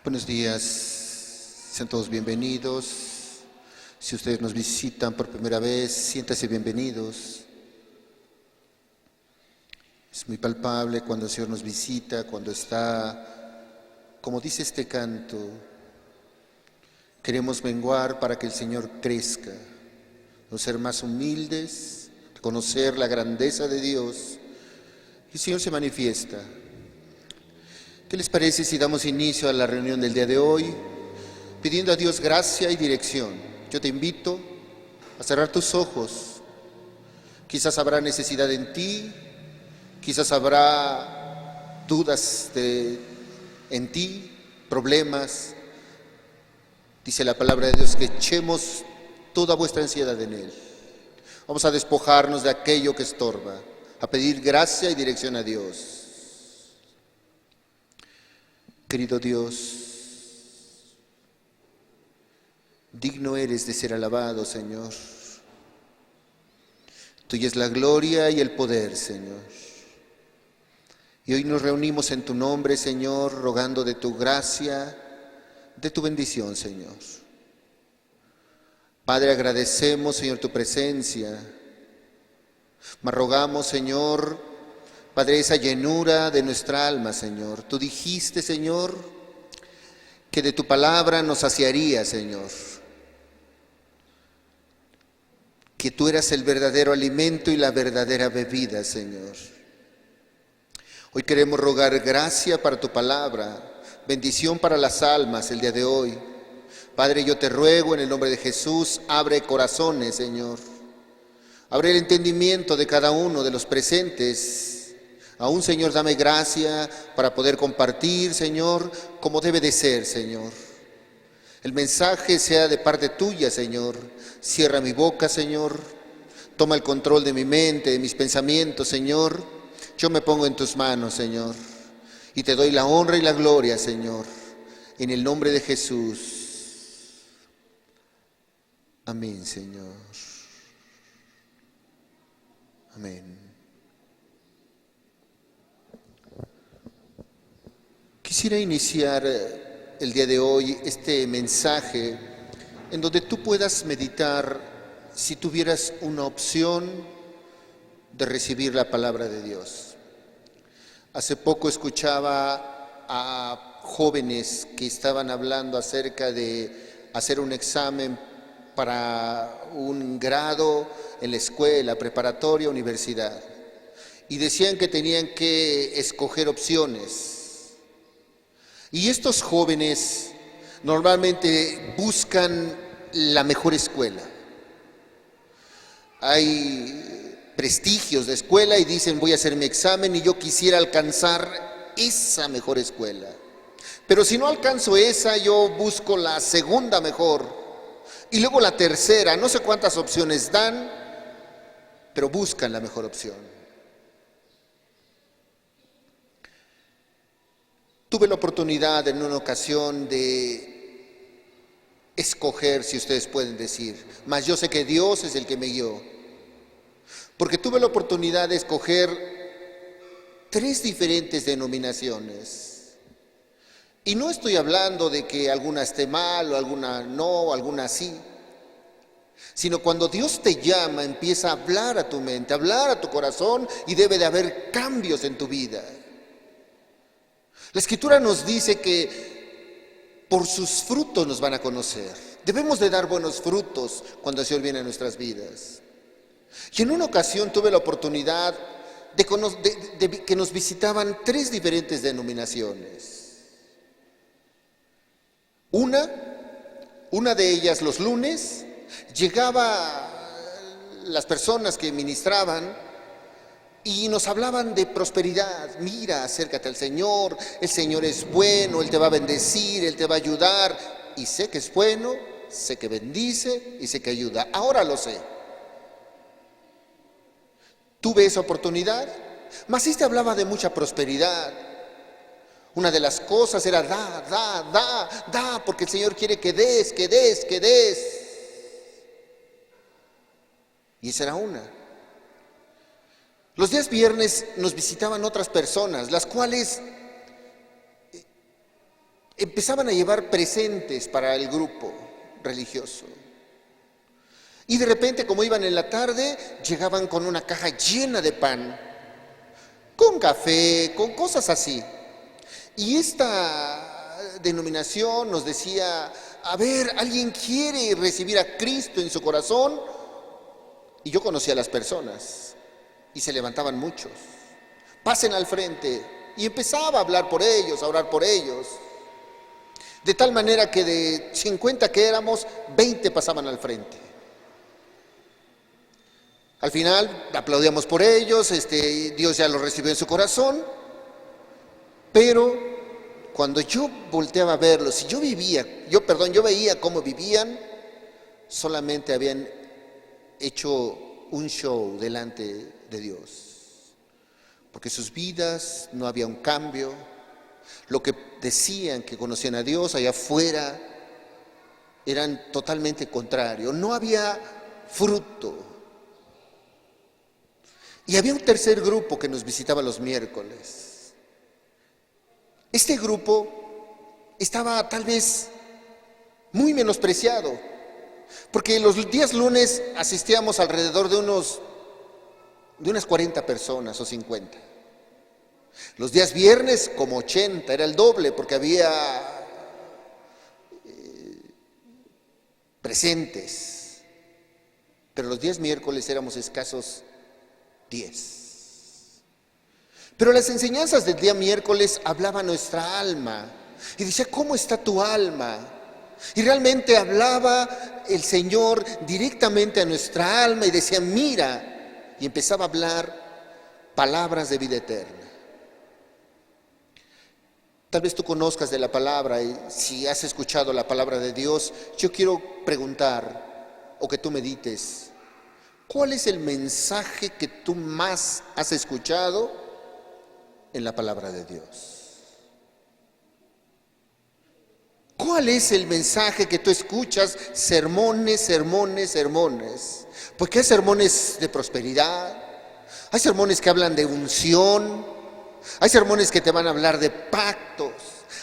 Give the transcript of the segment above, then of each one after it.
Buenos días, sean todos bienvenidos. Si ustedes nos visitan por primera vez, siéntanse bienvenidos. Es muy palpable cuando el Señor nos visita, cuando está, como dice este canto, queremos menguar para que el Señor crezca, no ser más humildes, conocer la grandeza de Dios. Y el Señor se manifiesta. ¿Qué les parece si damos inicio a la reunión del día de hoy, pidiendo a Dios gracia y dirección? Yo te invito a cerrar tus ojos. Quizás habrá necesidad en ti, quizás habrá dudas en ti, problemas. Dice la palabra de Dios que echemos toda vuestra ansiedad en Él. Vamos a despojarnos de aquello que estorba, a pedir gracia y dirección a Dios. Querido Dios, digno eres de ser alabado, Señor. Tuya es la gloria y el poder, Señor. Y hoy nos reunimos en tu nombre, Señor, rogando de tu gracia, de tu bendición, Señor. Padre, agradecemos, Señor, tu presencia. Mas rogamos, Señor, Padre, esa llenura de nuestra alma, Señor. Tú dijiste, Señor, que de tu palabra nos saciaría, Señor. Que tú eras el verdadero alimento y la verdadera bebida, Señor. Hoy queremos rogar gracia para tu palabra, bendición para las almas el día de hoy. Padre, yo te ruego en el nombre de Jesús, abre corazones, Señor. Abre el entendimiento de cada uno de los presentes. Aún, Señor, dame gracia para poder compartir, Señor, como debe de ser, Señor. El mensaje sea de parte tuya, Señor. Cierra mi boca, Señor. Toma el control de mi mente, de mis pensamientos, Señor. Yo me pongo en tus manos, Señor. Y te doy la honra y la gloria, Señor. En el nombre de Jesús. Amén, Señor. Amén. Quisiera iniciar el día de hoy este mensaje en donde tú puedas meditar si tuvieras una opción de recibir la palabra de Dios. Hace poco escuchaba a jóvenes que estaban hablando acerca de hacer un examen para un grado en la escuela, preparatoria, universidad. Y decían que tenían que escoger opciones. Y estos jóvenes normalmente buscan la mejor escuela. Hay prestigios de escuela y dicen voy a hacer mi examen y yo quisiera alcanzar esa mejor escuela. Pero si no alcanzo esa, yo busco la segunda mejor y luego la tercera. No sé cuántas opciones dan, pero buscan la mejor opción. Tuve la oportunidad en una ocasión de escoger, si ustedes pueden decir, mas yo sé que Dios es el que me guió, porque tuve la oportunidad de escoger 3 diferentes denominaciones. Y no estoy hablando de que alguna esté mal o alguna no, alguna sí, sino cuando Dios te llama, empieza a hablar a tu mente, a hablar a tu corazón y debe de haber cambios en tu vida. La Escritura nos dice que por sus frutos nos van a conocer. Debemos de dar buenos frutos cuando el Señor viene a nuestras vidas. Y en una ocasión tuve la oportunidad de que nos visitaban 3 diferentes denominaciones. Una de ellas los lunes, llegaba las personas que ministraban y nos hablaban de prosperidad. Mira, acércate al Señor, el Señor es bueno, Él te va a bendecir, Él te va a ayudar. Y sé que es bueno, sé que bendice y sé que ayuda. Ahora lo sé. Tuve esa oportunidad, mas sí te hablaba de mucha prosperidad. Una de las cosas era da, porque el Señor quiere que des. Y esa era una. Los días viernes nos visitaban otras personas, las cuales empezaban a llevar presentes para el grupo religioso. Y de repente, como iban en la tarde, llegaban con una caja llena de pan, con café, con cosas así. Y esta denominación nos decía: a ver, ¿alguien quiere recibir a Cristo en su corazón? Y yo conocía a las personas, y se levantaban muchos. Pasen al frente. Y empezaba a hablar por ellos, a orar por ellos. De tal manera que de 50 que éramos, 20 pasaban al frente. Al final aplaudíamos por ellos, Dios ya lo recibió en su corazón. Pero cuando yo volteaba a verlos, y yo veía cómo vivían, solamente habían hecho un show delante de Dios. Porque sus vidas no había un cambio. Lo que decían que conocían a Dios allá afuera eran totalmente contrarios. No había fruto. Y había un tercer grupo que nos visitaba los miércoles. Este grupo estaba tal vez muy menospreciado, porque los días lunes asistíamos alrededor de unas 40 personas o 50. Los días viernes como 80, era el doble, porque había presentes. Pero los días miércoles éramos escasos 10. Pero las enseñanzas del día miércoles hablaban a nuestra alma y decía: ¿cómo está tu alma? Y realmente hablaba el Señor directamente a nuestra alma y decía: mira, y empezaba a hablar palabras de vida eterna. Tal vez tú conozcas de la palabra, y si has escuchado la palabra de Dios, yo quiero preguntar, o que tú medites: ¿cuál es el mensaje que tú más has escuchado en la palabra de Dios? ¿Cuál es el mensaje que tú escuchas? Sermones, sermones, sermones. Porque hay sermones de prosperidad, hay sermones que hablan de unción, hay sermones que te van a hablar de pactos,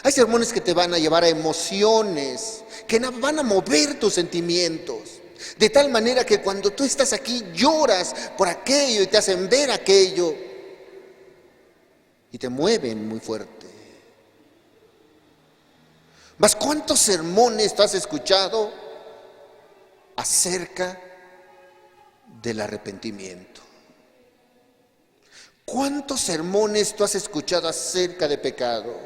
hay sermones que te van a llevar a emociones, que van a mover tus sentimientos. De tal manera que cuando tú estás aquí lloras por aquello y te hacen ver aquello y te mueven muy fuerte. Mas ¿cuántos sermones tú has escuchado acerca del arrepentimiento? ¿Cuántos sermones tú has escuchado acerca de pecado?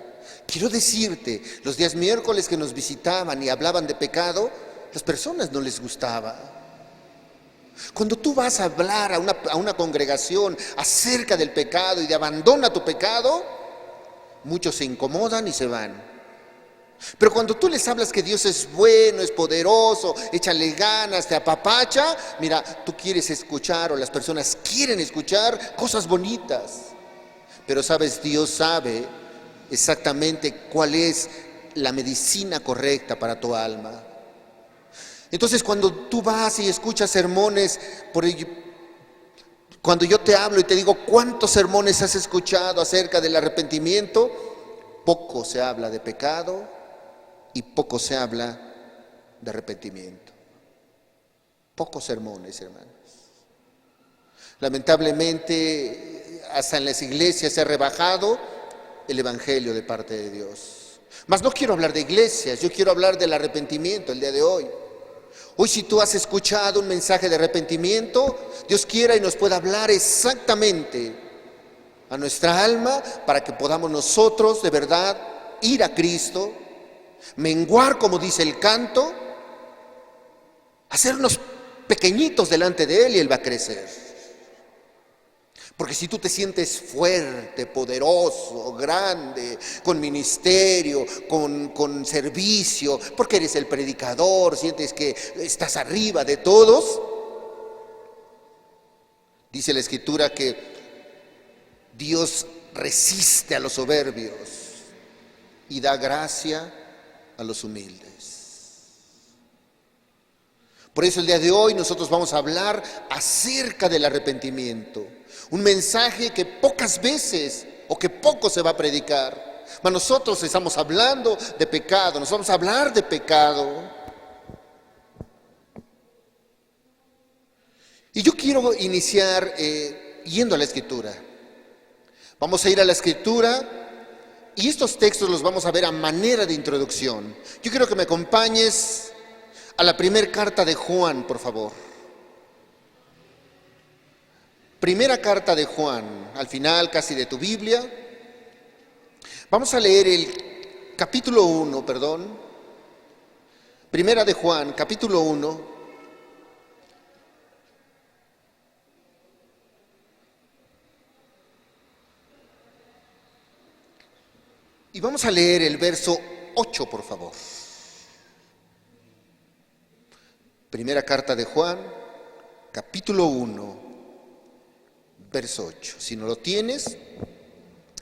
Quiero decirte, los días miércoles que nos visitaban y hablaban de pecado, las personas no les gustaba. Cuando tú vas a hablar a una congregación acerca del pecado y de abandona tu pecado, muchos se incomodan y se van. Pero cuando tú les hablas que Dios es bueno, es poderoso, échale ganas, te apapacha, mira, tú quieres escuchar, o las personas quieren escuchar cosas bonitas. Pero sabes, Dios sabe exactamente cuál es la medicina correcta para tu alma. Entonces, cuando tú vas y escuchas sermones, cuando yo te hablo y te digo cuántos sermones has escuchado acerca del arrepentimiento, poco se habla de pecado y poco se habla de arrepentimiento. Pocos sermones, hermanos. Lamentablemente, hasta en las iglesias se ha rebajado el evangelio de parte de Dios. Mas no quiero hablar de iglesias, yo quiero hablar del arrepentimiento el día de hoy. Hoy, si tú has escuchado un mensaje de arrepentimiento, Dios quiera y nos pueda hablar exactamente a nuestra alma para que podamos nosotros de verdad ir a Cristo, menguar, como dice el canto, hacernos pequeñitos delante de Él y Él va a crecer. Porque si tú te sientes fuerte, poderoso, grande, con ministerio, con servicio, porque eres el predicador, sientes que estás arriba de todos, dice la Escritura que Dios resiste a los soberbios y da gracia a los humildes. Por eso el día de hoy nosotros vamos a hablar acerca del arrepentimiento. Un mensaje que pocas veces o que poco se va a predicar. Mas nosotros estamos hablando de pecado, nos vamos a hablar de pecado. Y yo quiero iniciar yendo a la Escritura. Vamos a ir a la Escritura y estos textos los vamos a ver a manera de introducción. Yo quiero que me acompañes a la primera carta de Juan, por favor. Primera carta de Juan, al final casi de tu Biblia. Vamos a leer el capítulo 1, Primera de Juan, capítulo 1. Y vamos a leer el verso 8, por favor. Primera carta de Juan, capítulo 1, verso 8. Si no lo tienes,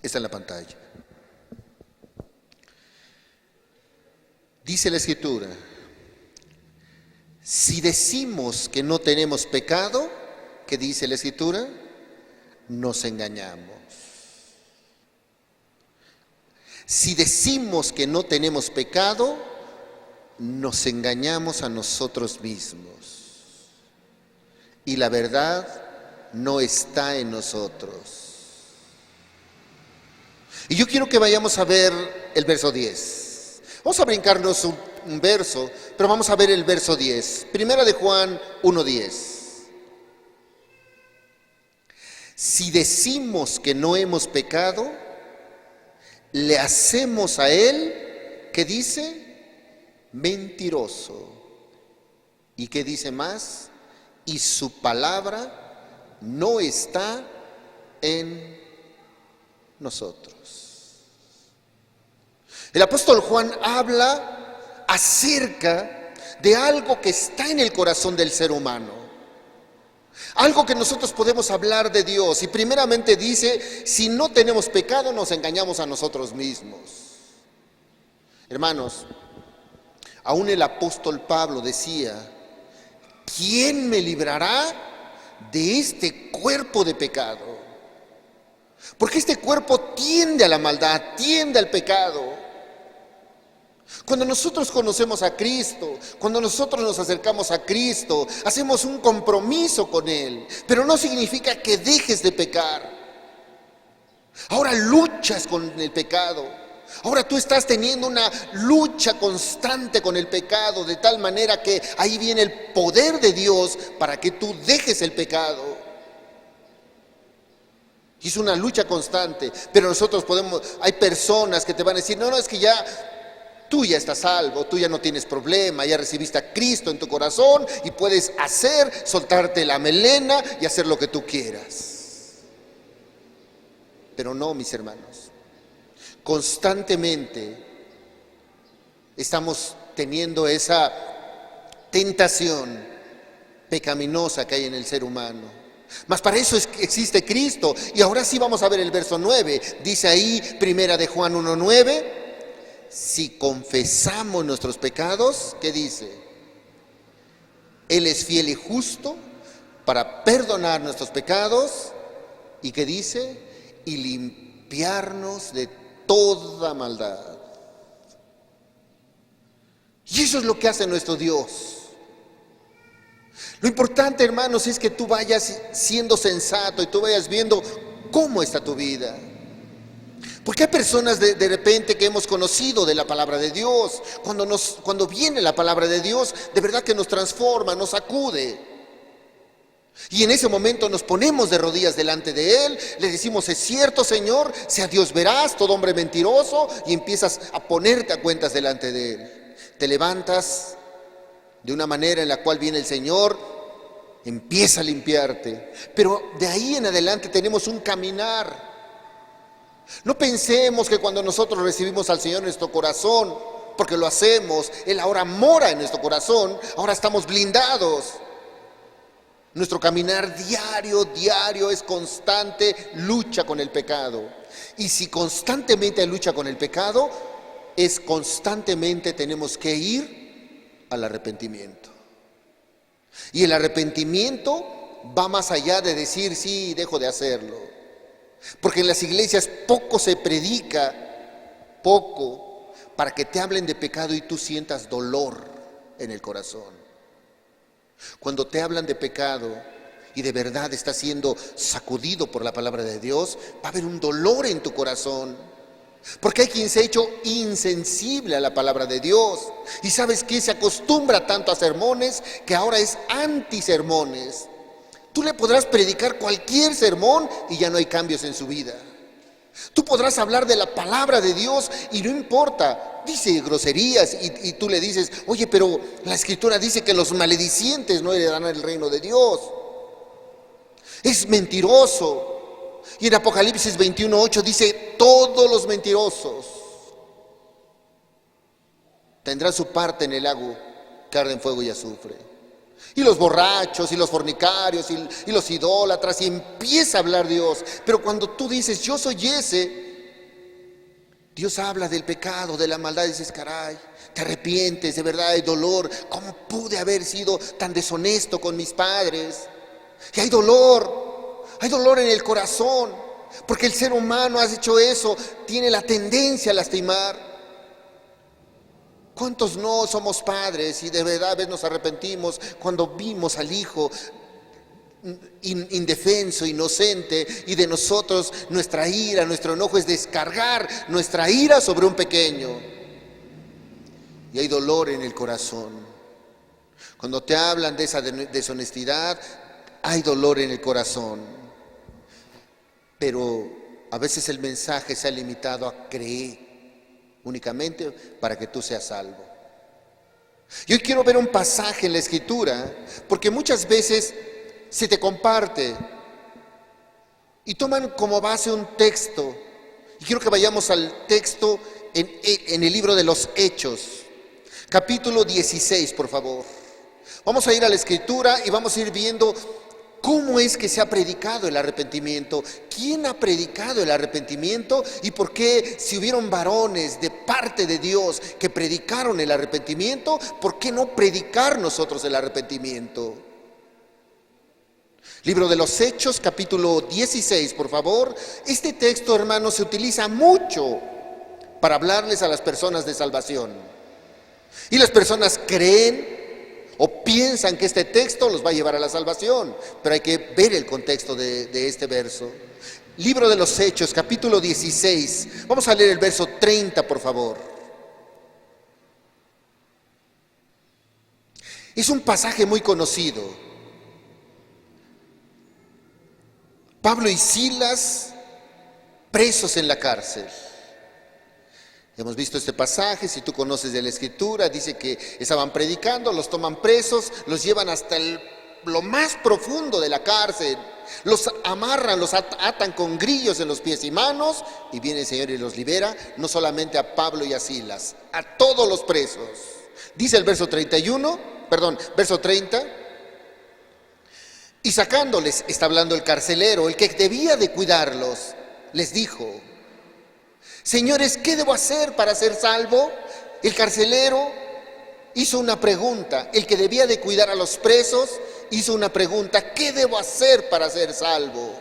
está en la pantalla. Dice la Escritura: si decimos que no tenemos pecado, ¿qué dice la Escritura? Nos engañamos. Si decimos que no tenemos pecado, nos engañamos a nosotros mismos. Y la verdad no está en nosotros. Y yo quiero que vayamos a ver el verso 10. Vamos a brincarnos un verso, pero vamos a ver el verso 10. Primera de Juan 1:10. Si decimos que no hemos pecado, le hacemos a él, ¿qué dice? Mentiroso. ¿Y qué dice más? Y su palabra no está en nosotros. El apóstol Juan habla acerca de algo que está en el corazón del ser humano. Algo que nosotros podemos hablar de Dios. Y primeramente dice, si no tenemos pecado, nos engañamos a nosotros mismos. Hermanos, aún el apóstol Pablo decía, ¿quién me librará de este cuerpo de pecado? Porque este cuerpo tiende a la maldad, tiende al pecado. Cuando nosotros conocemos a Cristo, cuando nosotros nos acercamos a Cristo, hacemos un compromiso con Él, pero no significa que dejes de pecar. Ahora luchas con el pecado. Ahora tú estás teniendo una lucha constante con el pecado, de tal manera que ahí viene el poder de Dios para que tú dejes el pecado. Y es una lucha constante, pero nosotros hay personas que te van a decir, no, es que tú ya estás salvo, tú ya no tienes problema, ya recibiste a Cristo en tu corazón y puedes soltarte la melena y hacer lo que tú quieras. Pero no, mis hermanos, constantemente estamos teniendo esa tentación pecaminosa que hay en el ser humano. Mas para eso existe Cristo. Y ahora sí vamos a ver el verso 9. Dice ahí, Primera de Juan 1:9. Si confesamos nuestros pecados, ¿qué dice? Él es fiel y justo para perdonar nuestros pecados. ¿Y qué dice? Y limpiarnos de toda maldad. Y eso es lo que hace nuestro Dios. Lo importante, hermanos, es que tú vayas siendo sensato y tú vayas viendo cómo está tu vida. Porque hay personas de repente que hemos conocido de la palabra de Dios. Cuando viene la palabra de Dios, de verdad que nos transforma, nos sacude. Y en ese momento nos ponemos de rodillas delante de Él, le decimos, es cierto, Señor, sea Dios veraz, todo hombre mentiroso, y empiezas a ponerte a cuentas delante de Él. Te levantas de una manera en la cual viene el Señor, empieza a limpiarte. Pero de ahí en adelante tenemos un caminar. No pensemos que cuando nosotros recibimos al Señor en nuestro corazón, porque lo hacemos, Él ahora mora en nuestro corazón, ahora estamos blindados. Nuestro caminar diario es constante lucha con el pecado. Y si constantemente hay lucha con el pecado, es constantemente tenemos que ir al arrepentimiento. Y el arrepentimiento va más allá de decir, sí, dejo de hacerlo. Porque en las iglesias poco se predica poco para que te hablen de pecado y tú sientas dolor en el corazón. Cuando te hablan de pecado y de verdad estás siendo sacudido por la palabra de Dios, va a haber un dolor en tu corazón. Porque hay quien se ha hecho insensible a la palabra de Dios. Y sabes que se acostumbra tanto a sermones que ahora es anti-sermones. Tú le podrás predicar cualquier sermón y ya no hay cambios en su vida. Tú podrás hablar de la palabra de Dios y no importa, dice groserías y tú le dices, oye, pero la Escritura dice que los maledicientes no heredarán el reino de Dios. Es mentiroso. Y en Apocalipsis 21:8 dice, todos los mentirosos tendrán su parte en el lago que arde en fuego y azufre. Y los borrachos, y los fornicarios, y los idólatras, y empieza a hablar Dios. Pero cuando tú dices, yo soy ese, Dios habla del pecado, de la maldad, y dices, caray, te arrepientes, de verdad hay dolor. ¿Cómo pude haber sido tan deshonesto con mis padres? Y hay dolor en el corazón, porque el ser humano ha hecho eso, tiene la tendencia a lastimar. ¿Cuántos no somos padres y de verdad a veces nos arrepentimos cuando vimos al hijo indefenso, inocente, y de nosotros nuestra ira, nuestro enojo es descargar nuestra ira sobre un pequeño? Y hay dolor en el corazón. Cuando te hablan de esa deshonestidad, hay dolor en el corazón. Pero a veces el mensaje se ha limitado a creer únicamente para que tú seas salvo. Y hoy quiero ver un pasaje en la Escritura, porque muchas veces se te comparte y toman como base un texto. Y quiero que vayamos al texto en el libro de los Hechos, capítulo 16, por favor. Vamos a ir a la Escritura y vamos a ir viendo cómo es que se ha predicado el arrepentimiento, quién ha predicado el arrepentimiento y por qué, si hubieron varones de parte de Dios que predicaron el arrepentimiento, ¿por qué no predicar nosotros el arrepentimiento? Libro de los Hechos, capítulo 16, por favor. Este texto, hermanos, se utiliza mucho para hablarles a las personas de salvación. Y las personas creen o piensan que este texto los va a llevar a la salvación, pero hay que ver el contexto de este verso. Libro de los Hechos, capítulo 16. Vamos a leer el verso 30, por favor. Es un pasaje muy conocido. Pablo y Silas presos en la cárcel. Hemos visto este pasaje, si tú conoces de la Escritura, dice que estaban predicando, los toman presos, los llevan hasta lo más profundo de la cárcel, los amarran, los atan con grillos en los pies y manos, y viene el Señor y los libera, no solamente a Pablo y a Silas, a todos los presos. Dice el verso 30, y sacándoles, está hablando el carcelero, el que debía de cuidarlos, les dijo: señores, ¿qué debo hacer para ser salvo? El carcelero hizo una pregunta, el que debía de cuidar a los presos hizo una pregunta: ¿qué debo hacer para ser salvo?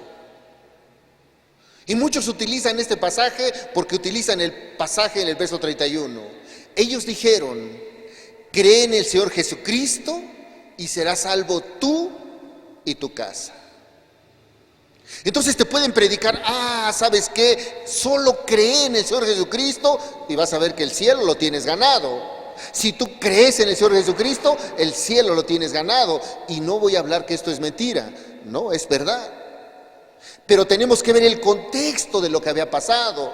Y muchos utilizan este pasaje porque utilizan el pasaje en el verso 31. Ellos dijeron: cree en el Señor Jesucristo y serás salvo tú y tu casa. Entonces te pueden predicar: ¿sabes qué? Solo cree en el Señor Jesucristo y vas a ver que el cielo lo tienes ganado. Si tú crees en el Señor Jesucristo, el cielo lo tienes ganado. Y no voy a hablar que esto es mentira, no, es verdad. Pero tenemos que ver el contexto de lo que había pasado.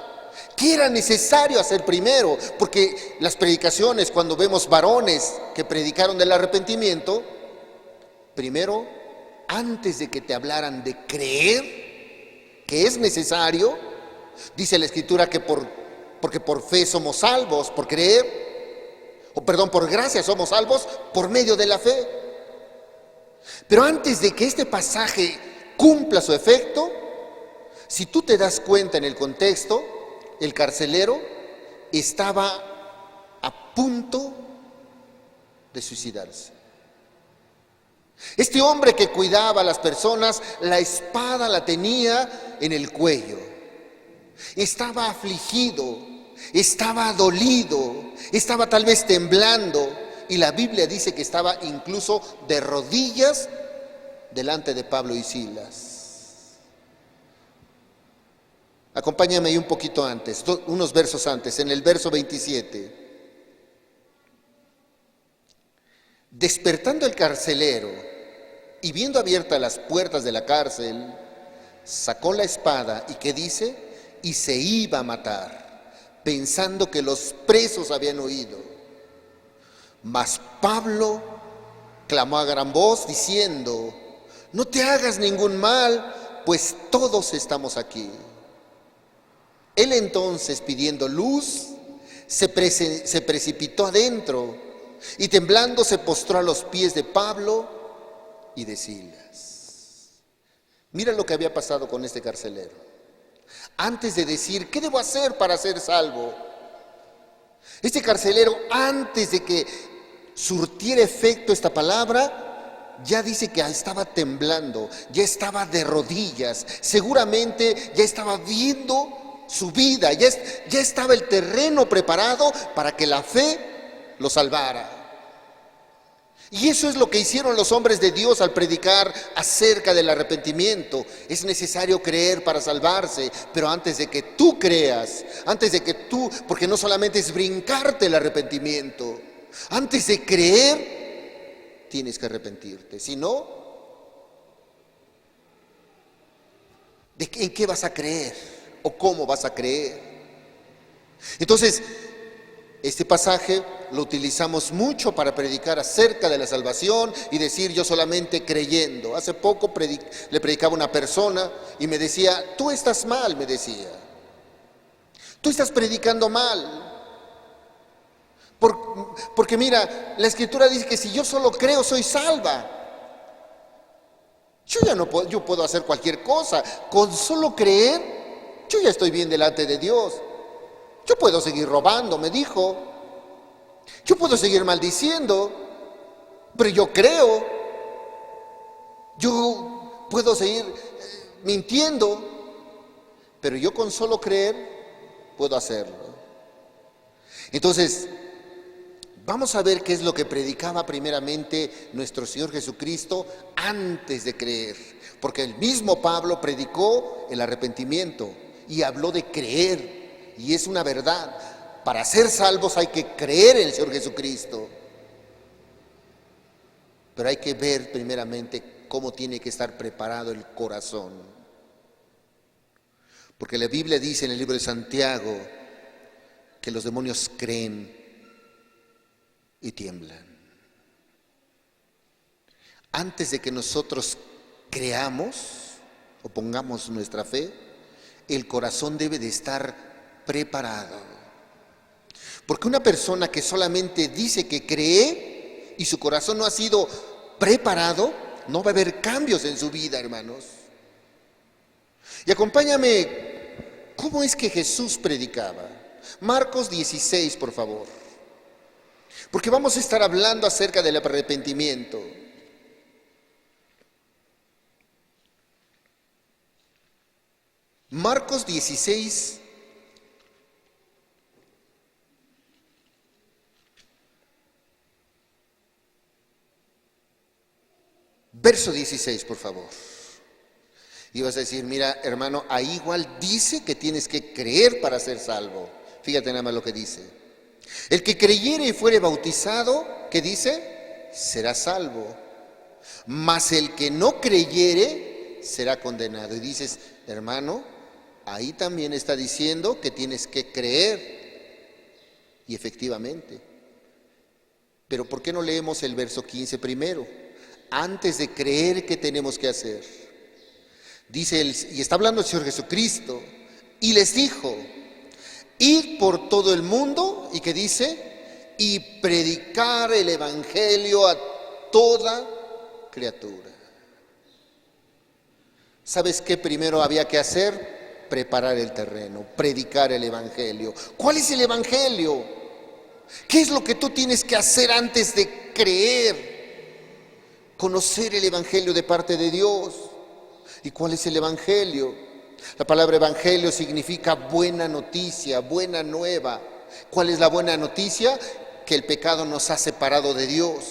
¿Qué era necesario hacer primero? Porque las predicaciones, cuando vemos varones que predicaron del arrepentimiento, primero, antes de que te hablaran de creer, que es necesario, dice la Escritura que porque por fe somos salvos, por gracia somos salvos por medio de la fe. Pero antes de que este pasaje cumpla su efecto, si tú te das cuenta en el contexto, el carcelero estaba a punto de suicidarse. Este hombre que cuidaba a las personas, la espada la tenía en el cuello. Estaba afligido, estaba dolido, estaba tal vez temblando, y la Biblia dice que estaba incluso de rodillas delante de Pablo y Silas. Acompáñame ahí un poquito antes, unos versos antes, en el verso 27. Despertando el carcelero y viendo abiertas las puertas de la cárcel, sacó la espada y ¿qué dice? Y se iba a matar, pensando que los presos habían huido. Mas Pablo clamó a gran voz diciendo: no te hagas ningún mal, pues todos estamos aquí. Él entonces, pidiendo luz, se precipitó adentro y temblando se postró a los pies de Pablo y de Silas. Mira lo que había pasado con este carcelero. Antes de decir, ¿qué debo hacer para ser salvo? Este carcelero, antes de que surtiera efecto esta palabra, ya dice que estaba temblando, ya estaba de rodillas, seguramente ya estaba viendo su vida, ya estaba el terreno preparado para que la fe lo salvara. Y eso es lo que hicieron los hombres de Dios al predicar acerca del arrepentimiento. Es necesario creer para salvarse, pero antes de que tú creas, porque no solamente es brincarte el arrepentimiento, antes de creer, tienes que arrepentirte. Si no, ¿en qué vas a creer? ¿O cómo vas a creer? Entonces, este pasaje lo utilizamos mucho para predicar acerca de la salvación y decir yo solamente creyendo. Hace poco le predicaba a una persona y me decía, tú estás mal, me decía. Tú estás predicando mal. Porque mira, la Escritura dice que si yo solo creo soy salva. Yo puedo hacer cualquier cosa. Con solo creer, yo ya estoy bien delante de Dios. Yo puedo seguir robando, me dijo. Yo puedo seguir maldiciendo, pero yo creo. Yo puedo seguir mintiendo, pero yo con solo creer puedo hacerlo. Entonces, vamos a ver qué es lo que predicaba primeramente nuestro Señor Jesucristo antes de creer. Porque el mismo Pablo predicó el arrepentimiento y habló de creer. Y es una verdad, para ser salvos hay que creer en el Señor Jesucristo. Pero hay que ver primeramente cómo tiene que estar preparado el corazón. Porque la Biblia dice en el libro de Santiago que los demonios creen y tiemblan. Antes de que nosotros creamos o pongamos nuestra fe, el corazón debe de estar preparado. Porque una persona que solamente dice que cree y su corazón no ha sido preparado, no va a haber cambios en su vida, hermanos. Y acompáñame, ¿cómo es que Jesús predicaba? Marcos 16, por favor. Porque vamos a estar hablando acerca del arrepentimiento. Marcos 16, verso 16, por favor. Y vas a decir, mira, hermano, ahí igual dice que tienes que creer para ser salvo. Fíjate nada más lo que dice. El que creyere y fuere bautizado, ¿qué dice? Será salvo. Mas el que no creyere será condenado. Y dices, hermano, ahí también está diciendo que tienes que creer. Y efectivamente. Pero ¿por qué no leemos el verso 15 primero? Antes de creer, ¿qué tenemos que hacer? Dice él, y está hablando el Señor Jesucristo, y les dijo, id por todo el mundo, ¿y qué dice? Y predicar el evangelio a toda criatura. ¿Sabes qué primero había que hacer? Preparar el terreno, predicar el evangelio. ¿Cuál es el evangelio? ¿Qué es lo que tú tienes que hacer antes de creer? Conocer el evangelio de parte de Dios. ¿Y cuál es el evangelio? La palabra evangelio significa buena noticia, buena nueva. ¿Cuál es la buena noticia? Que el pecado nos ha separado de Dios.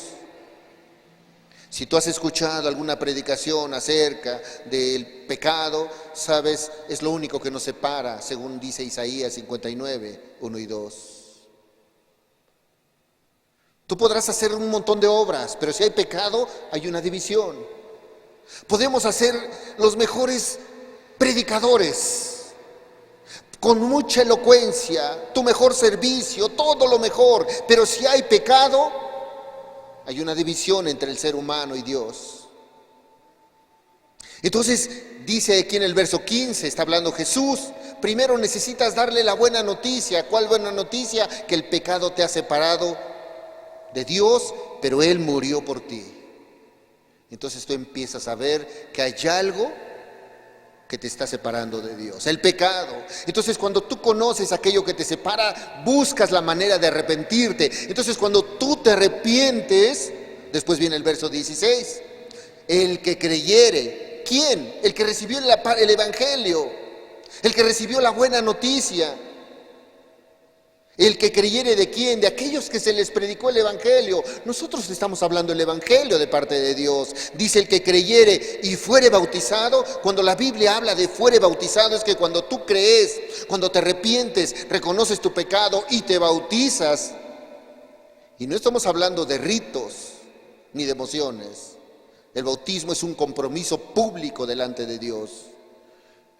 Si tú has escuchado alguna predicación acerca del pecado, sabes, es lo único que nos separa, según dice Isaías 59, 1 y 2. Tú podrás hacer un montón de obras, pero si hay pecado, hay una división. Podemos hacer los mejores predicadores, con mucha elocuencia, tu mejor servicio, todo lo mejor, pero si hay pecado, hay una división entre el ser humano y Dios. Entonces, dice aquí en el verso 15, está hablando Jesús, primero necesitas darle la buena noticia. ¿Cuál buena noticia? Que el pecado te ha separado de Dios, pero Él murió por ti. Entonces tú empiezas a ver que hay algo que te está separando de Dios, el pecado. Entonces cuando tú conoces aquello que te separa, buscas la manera de arrepentirte. Entonces cuando tú te arrepientes, después viene el verso 16, el que creyere, ¿quién? El que recibió el evangelio, el que recibió la buena noticia. El que creyere, ¿de quién? De aquellos que se les predicó el evangelio. Nosotros estamos hablando del evangelio de parte de Dios. Dice el que creyere y fuere bautizado. Cuando la Biblia habla de fuere bautizado, es que cuando tú crees, cuando te arrepientes, reconoces tu pecado y te bautizas. Y no estamos hablando de ritos ni de emociones. El bautismo es un compromiso público delante de Dios,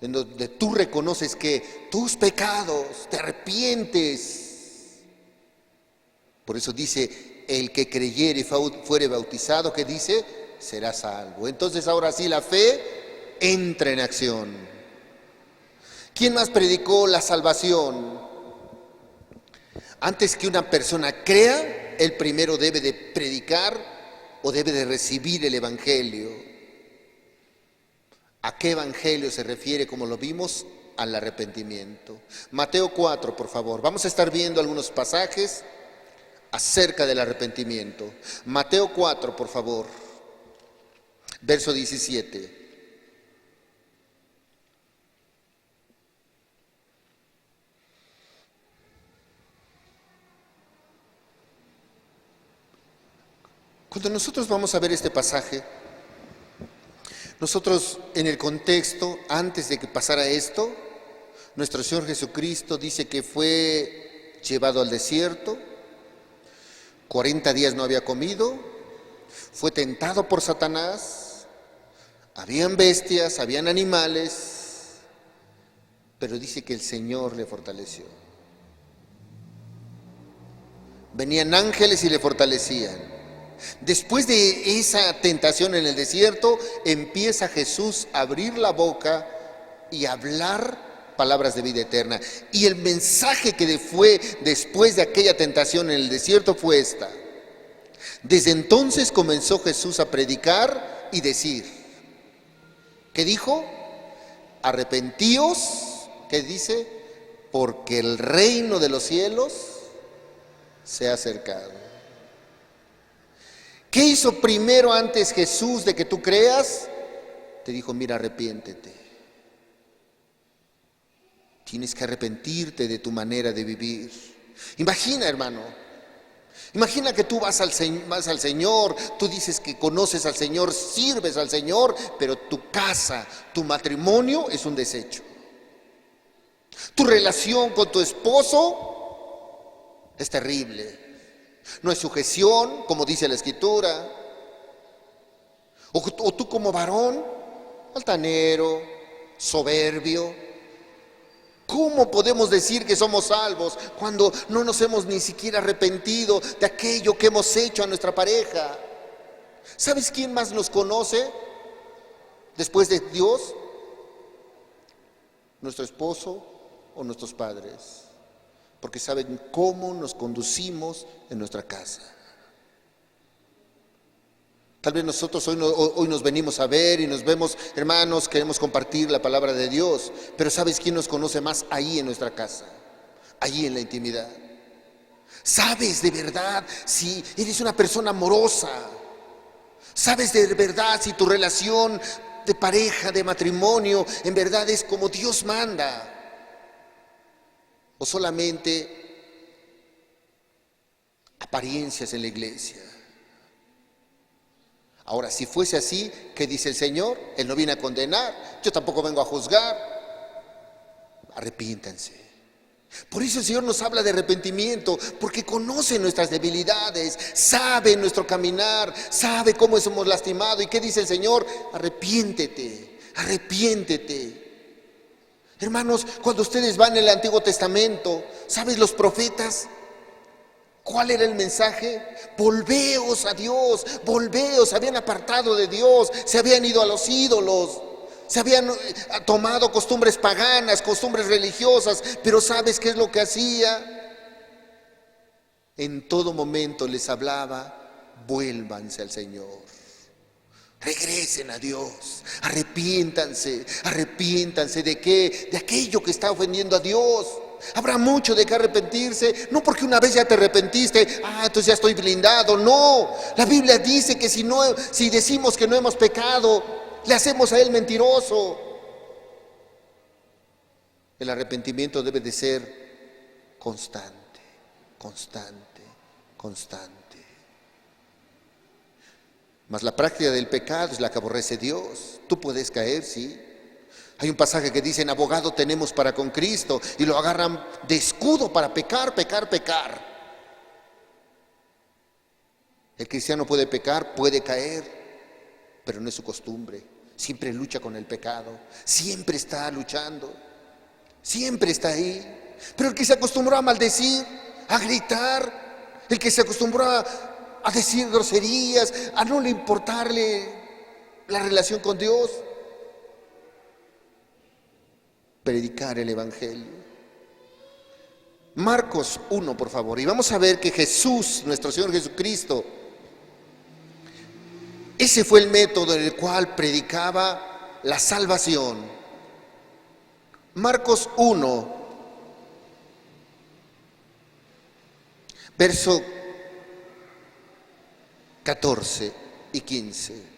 en donde tú reconoces que tus pecados, te arrepientes. Por eso dice, el que creyere y fuere bautizado, ¿qué dice? Será salvo. Entonces ahora sí la fe entra en acción. ¿Quién más predicó la salvación? Antes que una persona crea, él primero debe de predicar o debe de recibir el evangelio. ¿A qué evangelio se refiere, como lo vimos? Al arrepentimiento. Mateo 4, por favor. Vamos a estar viendo algunos pasajes acerca del arrepentimiento. Mateo 4, por favor. Verso 17. Cuando nosotros vamos a ver este pasaje, nosotros en el contexto, antes de que pasara esto, nuestro Señor Jesucristo dice que fue llevado al desierto, 40 días no había comido, fue tentado por Satanás, habían bestias, habían animales, pero dice que el Señor le fortaleció. Venían ángeles y le fortalecían. Después de esa tentación en el desierto, empieza Jesús a abrir la boca y a hablar palabras de vida eterna. Y el mensaje que fue después de aquella tentación en el desierto fue esta. Desde entonces comenzó Jesús a predicar y decir, ¿qué dijo? Arrepentíos, ¿qué dice? Porque el reino de los cielos se ha acercado. ¿Qué hizo primero antes Jesús de que tú creas? Te dijo, mira, arrepiéntete. Tienes que arrepentirte de tu manera de vivir. Imagina, hermano, imagina que tú vas al Señor, tú dices que conoces al Señor, sirves al Señor, pero tu casa, tu matrimonio es un desecho. Tu relación con tu esposo es terrible. No hay sujeción, como dice la Escritura. O tú como varón, altanero, soberbio. ¿Cómo podemos decir que somos salvos cuando no nos hemos ni siquiera arrepentido de aquello que hemos hecho a nuestra pareja? ¿Sabes quién más nos conoce después de Dios? Nuestro esposo o nuestros padres. Porque saben cómo nos conducimos en nuestra casa. Tal vez nosotros hoy nos venimos a ver y nos vemos, hermanos, queremos compartir la palabra de Dios, pero ¿sabes quién nos conoce más ahí en nuestra casa? Allí en la intimidad. ¿Sabes de verdad si eres una persona amorosa? ¿Sabes de verdad si tu relación de pareja, de matrimonio, en verdad es como Dios manda? ¿O solamente apariencias en la iglesia? Ahora, si fuese así, ¿qué dice el Señor? Él no viene a condenar, yo tampoco vengo a juzgar. Arrepiéntanse. Por eso el Señor nos habla de arrepentimiento, porque conoce nuestras debilidades, sabe nuestro caminar, sabe cómo somos lastimados. ¿Y qué dice el Señor? Arrepiéntete, arrepiéntete. Hermanos, cuando ustedes van en el Antiguo Testamento, ¿sabes los profetas? ¿Cuál era el mensaje? Volveos a Dios, volveos. Se habían apartado de Dios, se habían ido a los ídolos, se habían tomado costumbres paganas, costumbres religiosas. Pero ¿sabes qué es lo que hacía? En todo momento les hablaba: vuélvanse al Señor, regresen a Dios, arrepiéntanse. ¿Arrepiéntanse de qué? De aquello que está ofendiendo a Dios. Habrá mucho de qué arrepentirse. No porque una vez ya te arrepentiste, entonces ya estoy blindado. No, la Biblia dice que si decimos que no hemos pecado, le hacemos a Él mentiroso. El arrepentimiento debe de ser constante, constante, constante. Mas la práctica del pecado es la que aborrece Dios. Tú puedes caer, sí. Hay un pasaje que dice: en abogado tenemos para con Cristo, y lo agarran de escudo para pecar, pecar, pecar. El cristiano puede pecar, puede caer, pero no es su costumbre. Siempre lucha con el pecado, siempre está luchando, siempre está ahí. Pero el que se acostumbró a maldecir, a gritar, el que se acostumbró a decir groserías, a no le importarle la relación con Dios, predicar el Evangelio. Marcos 1, por favor, y vamos a ver que Jesús, nuestro Señor Jesucristo, ese fue el método en el cual predicaba la salvación. Marcos 1, verso 14 y 15.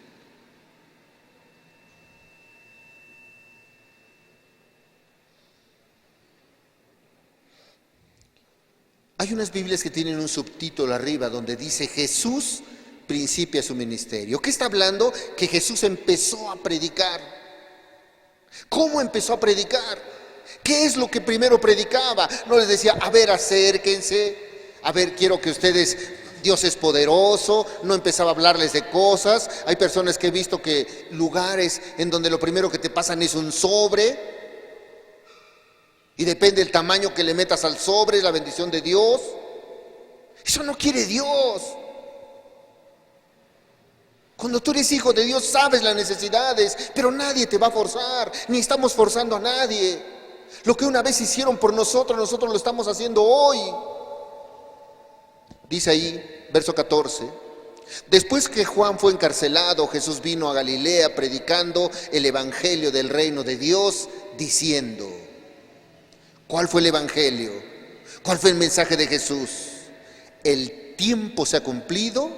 Hay unas Biblias que tienen un subtítulo arriba donde dice: Jesús principia su ministerio. ¿Qué está hablando? Que Jesús empezó a predicar. ¿Cómo empezó a predicar? ¿Qué es lo que primero predicaba? No les decía: a ver, acérquense, a ver, quiero que ustedes, Dios es poderoso. No empezaba a hablarles de cosas. Hay personas que he visto que lugares en donde lo primero que te pasan es un sobre, y depende del tamaño que le metas al sobre, es la bendición de Dios. Eso no quiere Dios. Cuando tú eres hijo de Dios, sabes las necesidades, pero nadie te va a forzar, ni estamos forzando a nadie. Lo que una vez hicieron por nosotros, nosotros lo estamos haciendo hoy. Dice ahí, verso 14: después que Juan fue encarcelado, Jesús vino a Galilea predicando el evangelio del reino de Dios, diciendo. ¿Cuál fue el evangelio? ¿Cuál fue el mensaje de Jesús? El tiempo se ha cumplido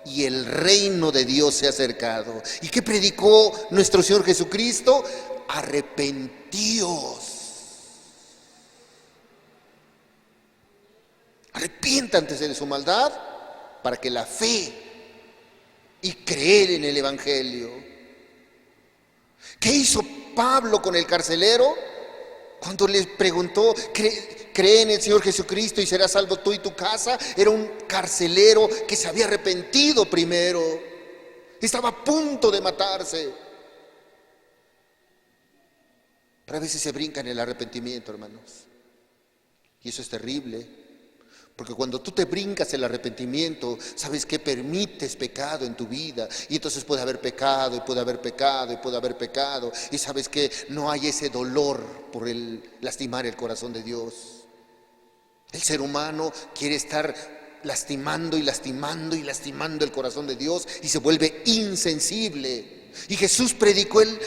y el reino de Dios se ha acercado. ¿Y qué predicó nuestro Señor Jesucristo? Arrepentíos. Arrepiéntanse de su maldad para que la fe y creer en el evangelio. ¿Qué hizo Pablo con el carcelero? Cuando les preguntó: ¿cree en el Señor Jesucristo y serás salvo tú y tu casa? Era un carcelero que se había arrepentido primero. Estaba a punto de matarse. Pero a veces se brinca en el arrepentimiento, hermanos. Y eso es terrible. Porque cuando tú te brincas el arrepentimiento, sabes que permites pecado en tu vida. Y entonces puede haber pecado, y puede haber pecado, y puede haber pecado. Y sabes que no hay ese dolor por el lastimar el corazón de Dios. El ser humano quiere estar lastimando y lastimando y lastimando el corazón de Dios, y se vuelve insensible. Y Jesús predicó el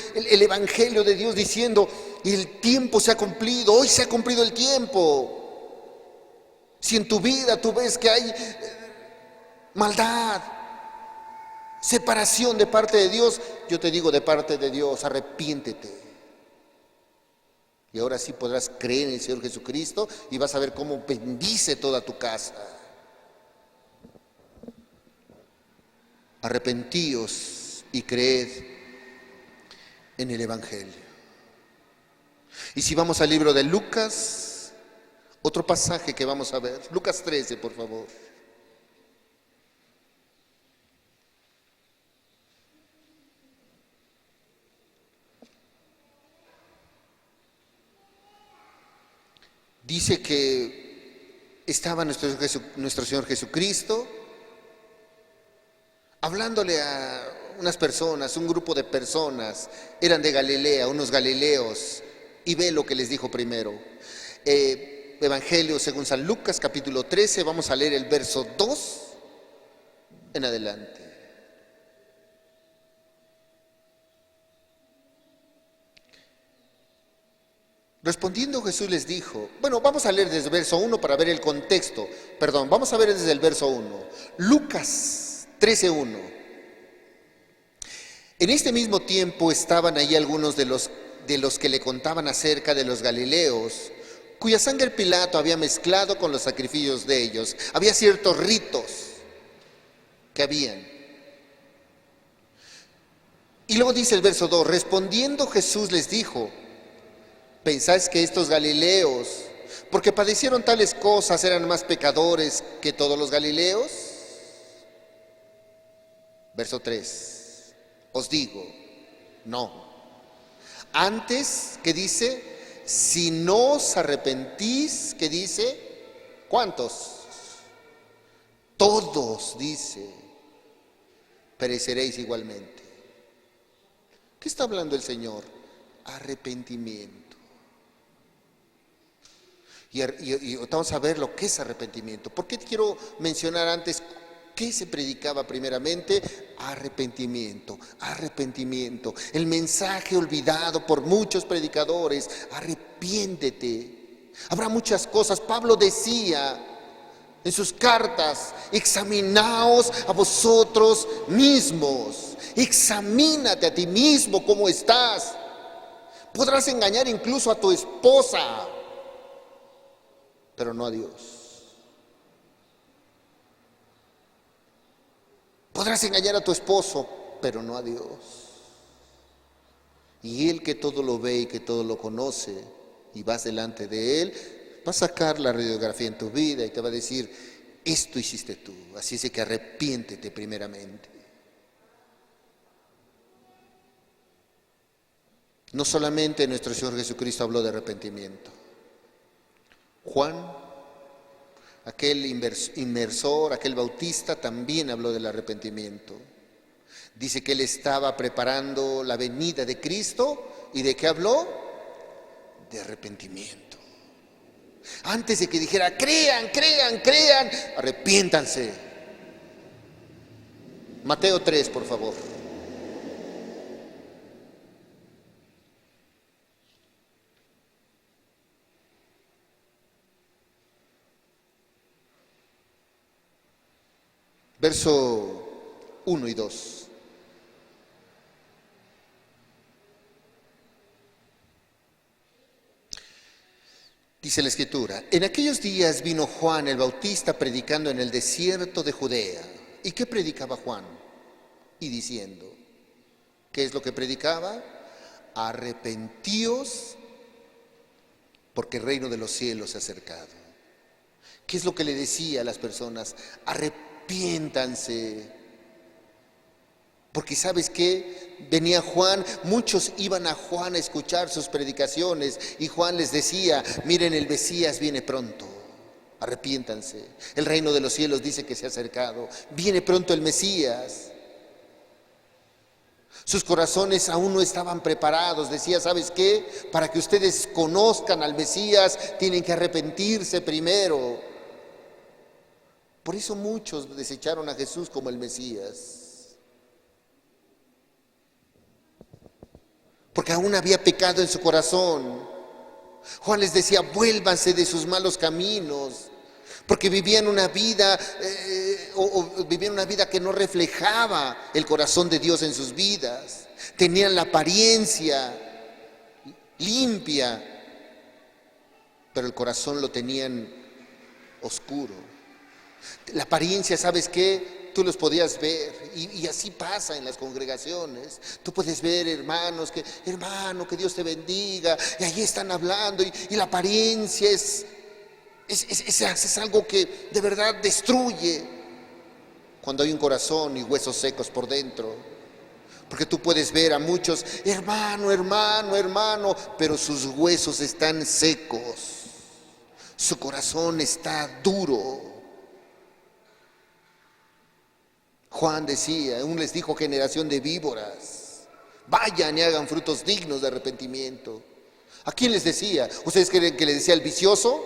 evangelio de Dios diciendo: el tiempo se ha cumplido, hoy se ha cumplido el tiempo. Si en tu vida tú ves que hay maldad, separación de parte de Dios. Yo te digo de parte de Dios, arrepiéntete. Y ahora sí podrás creer en el Señor Jesucristo y vas a ver cómo bendice toda tu casa. Arrepentíos y creed en el Evangelio. Y si vamos al libro de Lucas, otro pasaje que vamos a ver, Lucas 13, por favor. Dice que estaba nuestro Señor Jesucristo hablándole a unas personas, un grupo de personas, eran de Galilea, unos galileos, y ve lo que les dijo primero. Evangelio según San Lucas, capítulo 13, vamos a leer el verso 2 en adelante. Respondiendo Jesús les dijo, bueno, vamos a leer desde el verso 1 para ver el contexto, vamos a ver desde el verso 1, Lucas 13:1. En este mismo tiempo estaban allí algunos de los que le contaban acerca de los galileos, cuya sangre Pilato había mezclado con los sacrificios de ellos. Había ciertos ritos que habían. Y luego dice el verso 2, respondiendo Jesús les dijo, ¿pensáis que estos galileos, porque padecieron tales cosas, eran más pecadores que todos los galileos? Verso 3, os digo, no. Antes, ¿qué dice? Si no os arrepentís, ¿qué dice? ¿Cuántos? Todos, dice, pereceréis igualmente. ¿Qué está hablando el Señor? Arrepentimiento. Y vamos a ver lo que es arrepentimiento. ¿Por qué quiero mencionar antes qué se predicaba primeramente? Arrepentimiento, arrepentimiento. El mensaje olvidado por muchos predicadores, arrepiéntete. Habrá muchas cosas. Pablo decía en sus cartas, examinaos a vosotros mismos. Examínate a ti mismo cómo estás. Podrás engañar incluso a tu esposa, pero no a Dios. Podrás engañar a tu esposo, pero no a Dios. Y Él, que todo lo ve y que todo lo conoce, y vas delante de Él, va a sacar la radiografía en tu vida y te va a decir, esto hiciste tú, así es que arrepiéntete primeramente. No solamente nuestro Señor Jesucristo habló de arrepentimiento. Juan, aquel inmersor, aquel bautista, también habló del arrepentimiento. Dice que él estaba preparando la venida de Cristo. ¿Y de qué habló? De arrepentimiento. Antes de que dijera, crean, arrepiéntanse. Mateo 3, por favor. Verso 1 y 2. Dice la Escritura, en aquellos días vino Juan el Bautista predicando en el desierto de Judea. ¿Y qué predicaba Juan? Y diciendo, ¿qué es lo que predicaba? Arrepentíos porque el reino de los cielos se ha acercado. ¿Qué es lo que le decía a las personas? Arrepiéntanse. Porque ¿sabes qué? Venía Juan, muchos iban a Juan a escuchar sus predicaciones y Juan les decía, miren, el Mesías viene pronto, arrepiéntanse. El reino de los cielos dice que se ha acercado, viene pronto el Mesías. Sus corazones aún no estaban preparados. Decía, ¿sabes qué? Para que ustedes conozcan al Mesías, tienen que arrepentirse primero. Por eso muchos desecharon a Jesús como el Mesías. Porque aún había pecado en su corazón. Juan les decía, vuélvanse de sus malos caminos. porque vivían una vida o vivían una vida que no reflejaba el corazón de Dios en sus vidas. Tenían la apariencia limpia, pero el corazón lo tenían oscuro. La apariencia, ¿sabes qué? Tú los podías ver, y así pasa en las congregaciones. Tú puedes ver hermanos que, hermano, que Dios te bendiga, y allí están hablando, y la apariencia es algo que de verdad destruye cuando hay un corazón y huesos secos por dentro. Porque tú puedes ver a muchos, hermano, hermano, hermano, pero sus huesos están secos, su corazón está duro. Juan decía, aún les dijo, generación de víboras, vayan y hagan frutos dignos de arrepentimiento. ¿A quién les decía? ¿Ustedes creen que le decía al vicioso?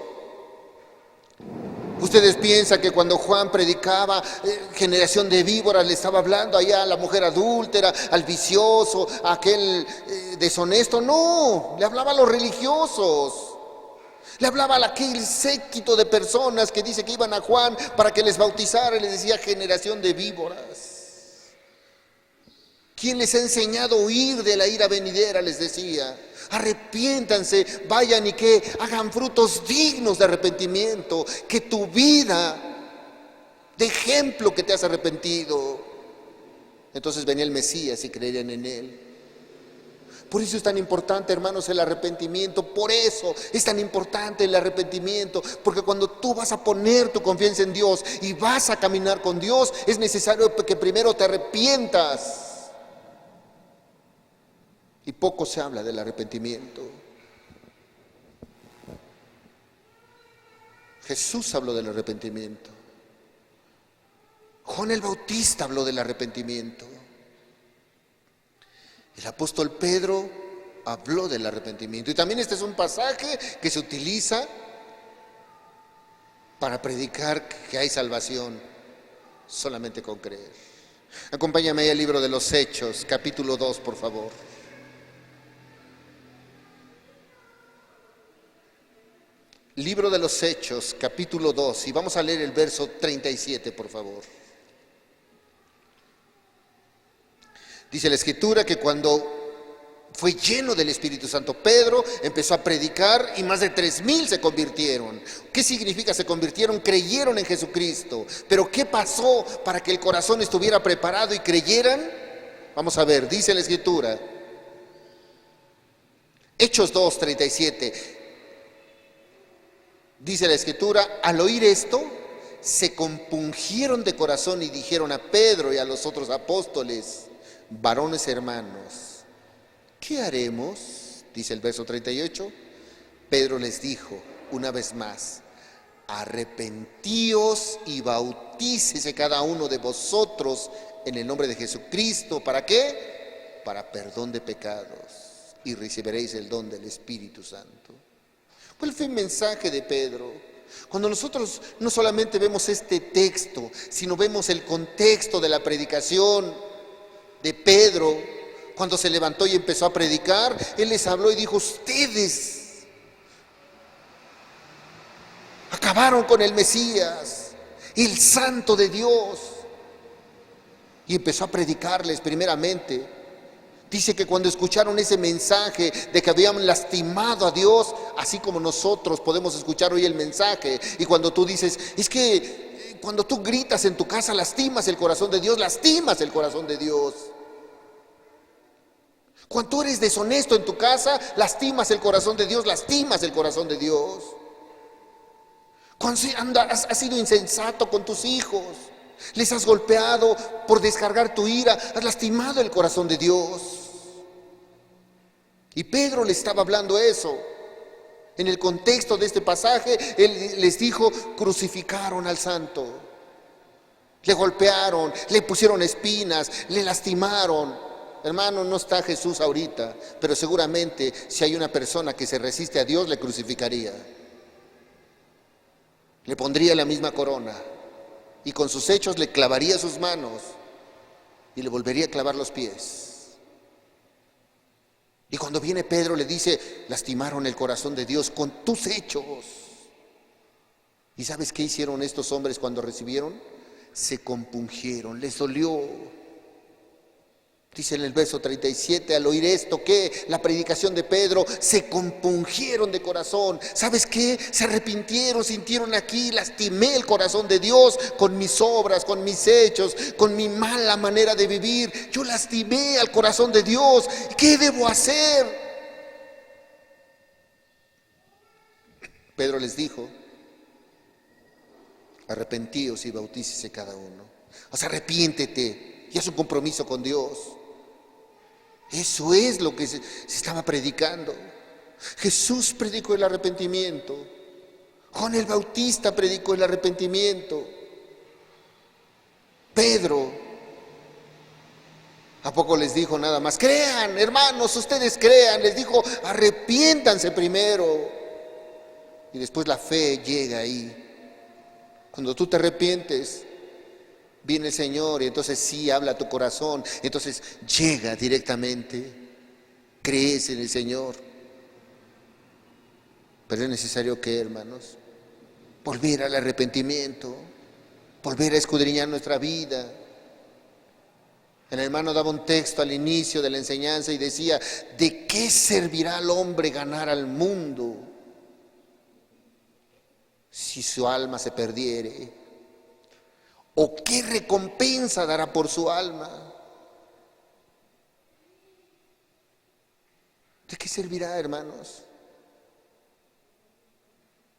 ¿Ustedes piensan que cuando Juan predicaba generación de víboras le estaba hablando allá a la mujer adúltera, al vicioso, a aquel deshonesto? No, le hablaba a los religiosos. Le hablaba a aquel séquito de personas que dice que iban a Juan para que les bautizara y les decía generación de víboras. ¿Quién les ha enseñado a huir de la ira venidera? Les decía. Arrepiéntanse, vayan y que hagan frutos dignos de arrepentimiento, que tu vida de ejemplo que te has arrepentido. Entonces venía el Mesías y creerían en él. Por eso es tan importante, hermanos, el arrepentimiento. Por eso es tan importante el arrepentimiento, porque cuando tú vas a poner tu confianza en Dios y vas a caminar con Dios, es necesario que primero te arrepientas. Y poco se habla del arrepentimiento. Jesús habló del arrepentimiento. Juan el Bautista habló del arrepentimiento. El apóstol Pedro habló del arrepentimiento. Y también este es un pasaje que se utiliza para predicar que hay salvación solamente con creer. Acompáñame ahí al libro de los Hechos, capítulo 2, por favor. Libro de los Hechos, capítulo 2, y vamos a leer el verso 37, por favor. Dice la Escritura que cuando fue lleno del Espíritu Santo, Pedro empezó a predicar y más de 3,000 se convirtieron. ¿Qué significa se convirtieron? Creyeron en Jesucristo. Pero ¿qué pasó para que el corazón estuviera preparado y creyeran? Vamos a ver, dice la Escritura. Hechos 2, 37. Dice la Escritura, al oír esto, se compungieron de corazón y dijeron a Pedro y a los otros apóstoles, varones hermanos, ¿qué haremos? Dice el verso 38. Pedro les dijo una vez más, arrepentíos y bautícese cada uno de vosotros en el nombre de Jesucristo. ¿Para qué? Para perdón de pecados, y recibiréis el don del Espíritu Santo. ¿Cuál fue el mensaje de Pedro? Cuando nosotros no solamente vemos este texto, sino vemos el contexto de la predicación de Pedro, cuando se levantó y empezó a predicar, él les habló y dijo, ustedes acabaron con el Mesías, el Santo de Dios. Y empezó a predicarles primeramente. Dice que cuando escucharon ese mensaje de que habían lastimado a Dios, así como nosotros podemos escuchar hoy el mensaje, y cuando tú dices, es que cuando tú gritas en tu casa lastimas el corazón de Dios, lastimas el corazón de Dios. Cuando tú eres deshonesto en tu casa, lastimas el corazón de Dios, lastimas el corazón de Dios. Cuando has sido insensato con tus hijos, les has golpeado por descargar tu ira, has lastimado el corazón de Dios. Y Pedro le estaba hablando eso. En el contexto de este pasaje, él les dijo, crucificaron al santo. Le golpearon, le pusieron espinas, le lastimaron. Hermano, no está Jesús ahorita, pero seguramente si hay una persona que se resiste a Dios, le crucificaría. Le pondría la misma corona. Y con sus hechos le clavaría sus manos y le volvería a clavar los pies. Y cuando viene Pedro le dice, lastimaron el corazón de Dios con tus hechos. ¿Y sabes qué hicieron estos hombres cuando recibieron? Se compungieron, les dolió. Dice en el verso 37, al oír esto, que la predicación de Pedro, se compungieron de corazón. ¿Sabes qué? Se arrepintieron, sintieron aquí, lastimé el corazón de Dios con mis obras, con mis hechos, con mi mala manera de vivir. Yo lastimé al corazón de Dios. ¿Qué debo hacer? Pedro les dijo, arrepentíos y bautícese cada uno. O sea, arrepiéntete y haz un compromiso con Dios. Eso es lo que se estaba predicando. Jesús predicó el arrepentimiento. Juan el Bautista predicó el arrepentimiento. Pedro, ¿a poco les dijo nada más? Crean, hermanos, ustedes crean. Les dijo, arrepiéntanse primero. Y después la fe llega ahí. Cuando tú te arrepientes, viene el Señor y entonces sí habla a tu corazón, entonces llega directamente, crees en el Señor. Pero es necesario que, hermanos, volver al arrepentimiento, volver a escudriñar nuestra vida. El hermano daba un texto al inicio de la enseñanza y decía, ¿de qué servirá al hombre ganar al mundo si su alma se perdiere? ¿O qué recompensa dará por su alma? ¿De qué servirá, hermanos?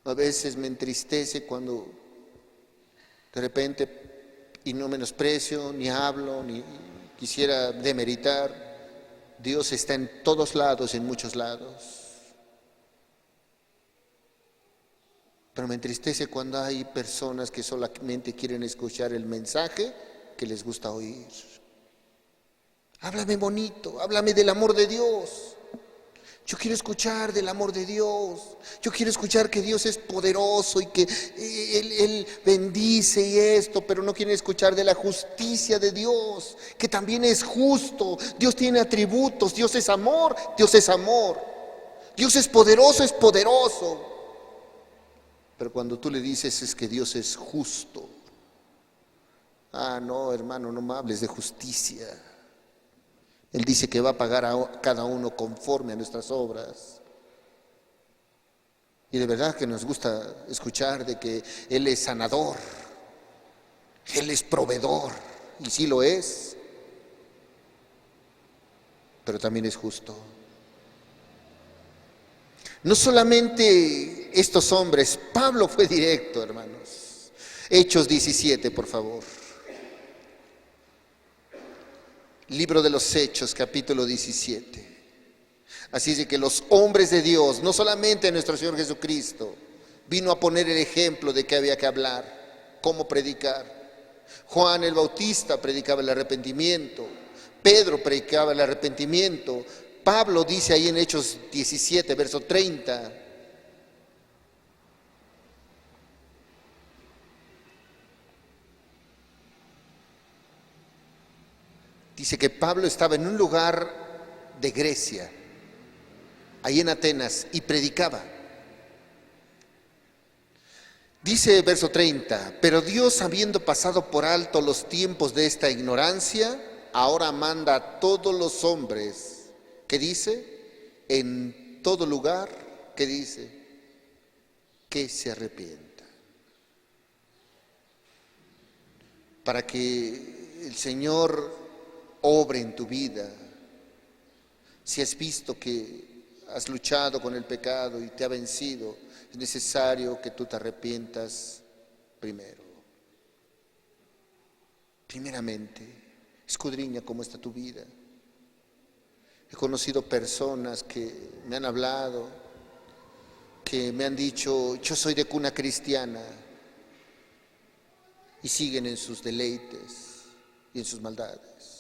A veces me entristece cuando de repente, y no menosprecio, ni hablo, ni quisiera demeritar, Dios está en todos lados, en muchos lados. Pero me entristece cuando hay personas que solamente quieren escuchar el mensaje que les gusta oír. Háblame bonito, háblame del amor de Dios. Yo quiero escuchar del amor de Dios. Yo quiero escuchar que Dios es poderoso y que Él bendice y esto, pero no quieren escuchar de la justicia de Dios, que también es justo. Dios tiene atributos, Dios es amor, Dios es amor. Dios es poderoso. Pero cuando tú le dices es que Dios es justo, no, hermano, no me hables de justicia. Él dice que va a pagar a cada uno conforme a nuestras obras. Y de verdad que nos gusta escuchar de que Él es sanador, Él es proveedor, y sí lo es, pero también es justo. No solamente estos hombres, Pablo fue directo, hermanos. Hechos 17, por favor. Libro de los Hechos, capítulo 17. Así es de que los hombres de Dios, no solamente nuestro Señor Jesucristo, vino a poner el ejemplo de que había que hablar, cómo predicar. Juan el Bautista predicaba el arrepentimiento, Pedro predicaba el arrepentimiento, Pablo dice ahí en Hechos 17, verso 30, dice que Pablo estaba en un lugar de Grecia, ahí en Atenas, y predicaba. Dice verso 30, pero Dios, habiendo pasado por alto los tiempos de esta ignorancia, ahora manda a todos los hombres, ¿qué dice? En todo lugar, ¿qué dice? Que se arrepienta. Para que el Señor obre en tu vida. Si has visto que has luchado con el pecado y te ha vencido, es necesario que tú te arrepientas primero. Primeramente, escudriña cómo está tu vida. He conocido personas que me han hablado, que me han dicho, yo soy de cuna cristiana, y siguen en sus deleites y en sus maldades.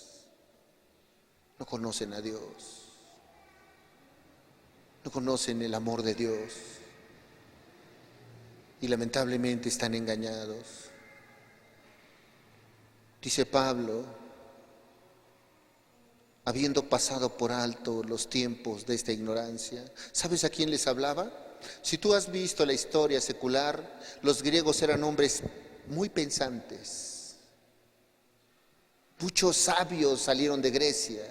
No conocen a Dios, no conocen el amor de Dios y lamentablemente están engañados. Dice Pablo, habiendo pasado por alto los tiempos de esta ignorancia, ¿sabes a quién les hablaba? Si tú has visto la historia secular, los griegos eran hombres muy pensantes. Muchos sabios salieron de Grecia,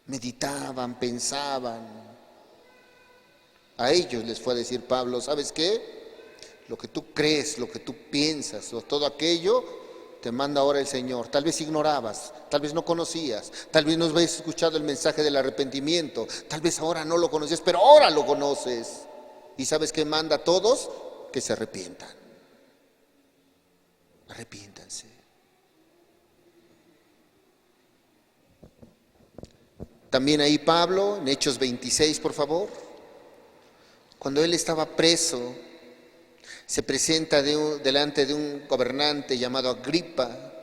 meditaban, pensaban. A ellos les fue a decir Pablo, ¿sabes qué? Lo que tú crees, lo que tú piensas, todo aquello te manda ahora el Señor. Tal vez ignorabas, tal vez no conocías, tal vez no habías escuchado el mensaje del arrepentimiento, tal vez ahora no lo conocías, pero ahora lo conoces. ¿Y sabes qué manda a todos? Que se arrepientan. Arrepiéntanse. También ahí Pablo, en Hechos 26, por favor, cuando él estaba preso, se presenta delante de un gobernante llamado Agripa.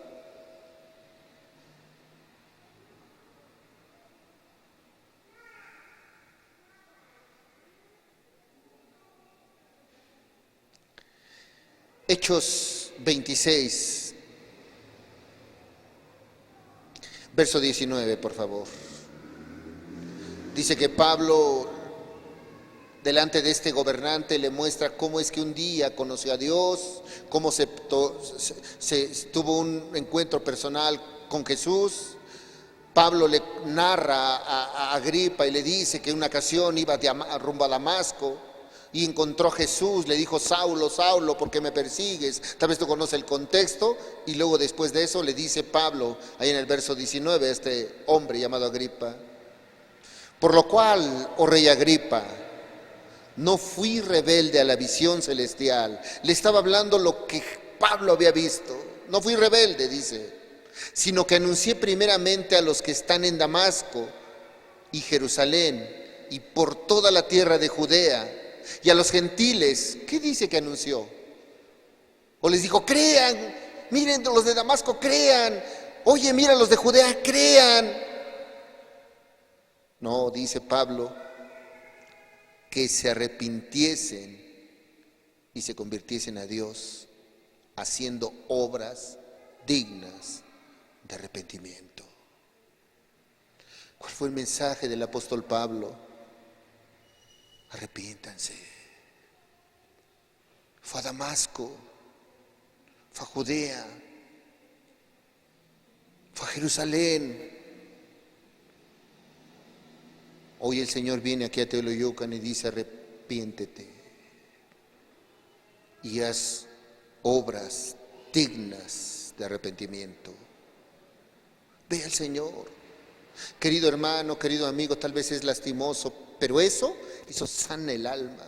Hechos 26, verso 19, por favor. Dice que Pablo, delante de este gobernante, le muestra cómo es que un día conoció a Dios, cómo tuvo un encuentro personal con Jesús. Pablo le narra a Agripa y le dice que en una ocasión iba rumbo a Damasco y encontró a Jesús, le dijo: Saulo, Saulo, ¿por qué me persigues? Tal vez tú conoces el contexto. Y luego después de eso le dice Pablo, ahí en el verso 19, a este hombre llamado Agripa: por lo cual, oh rey Agripa, no fui rebelde a la visión celestial. Le estaba hablando lo que Pablo había visto. No fui rebelde, dice, sino que anuncié primeramente a los que están en Damasco y Jerusalén y por toda la tierra de Judea, y a los gentiles. ¿Qué dice que anunció? O les dijo: crean, miren los de Damasco, crean. Oye, mira los de Judea, crean. No, dice Pablo, que se arrepintiesen y se convirtiesen a Dios, haciendo obras dignas de arrepentimiento. ¿Cuál fue el mensaje del apóstol Pablo? Arrepiéntanse. Fue a Damasco, fue a Judea, fue a Jerusalén. Hoy el Señor viene aquí a Teoloyucan y dice: arrepiéntete y haz obras dignas de arrepentimiento. Ve al Señor. Querido hermano, querido amigo, tal vez es lastimoso, pero eso sana el alma.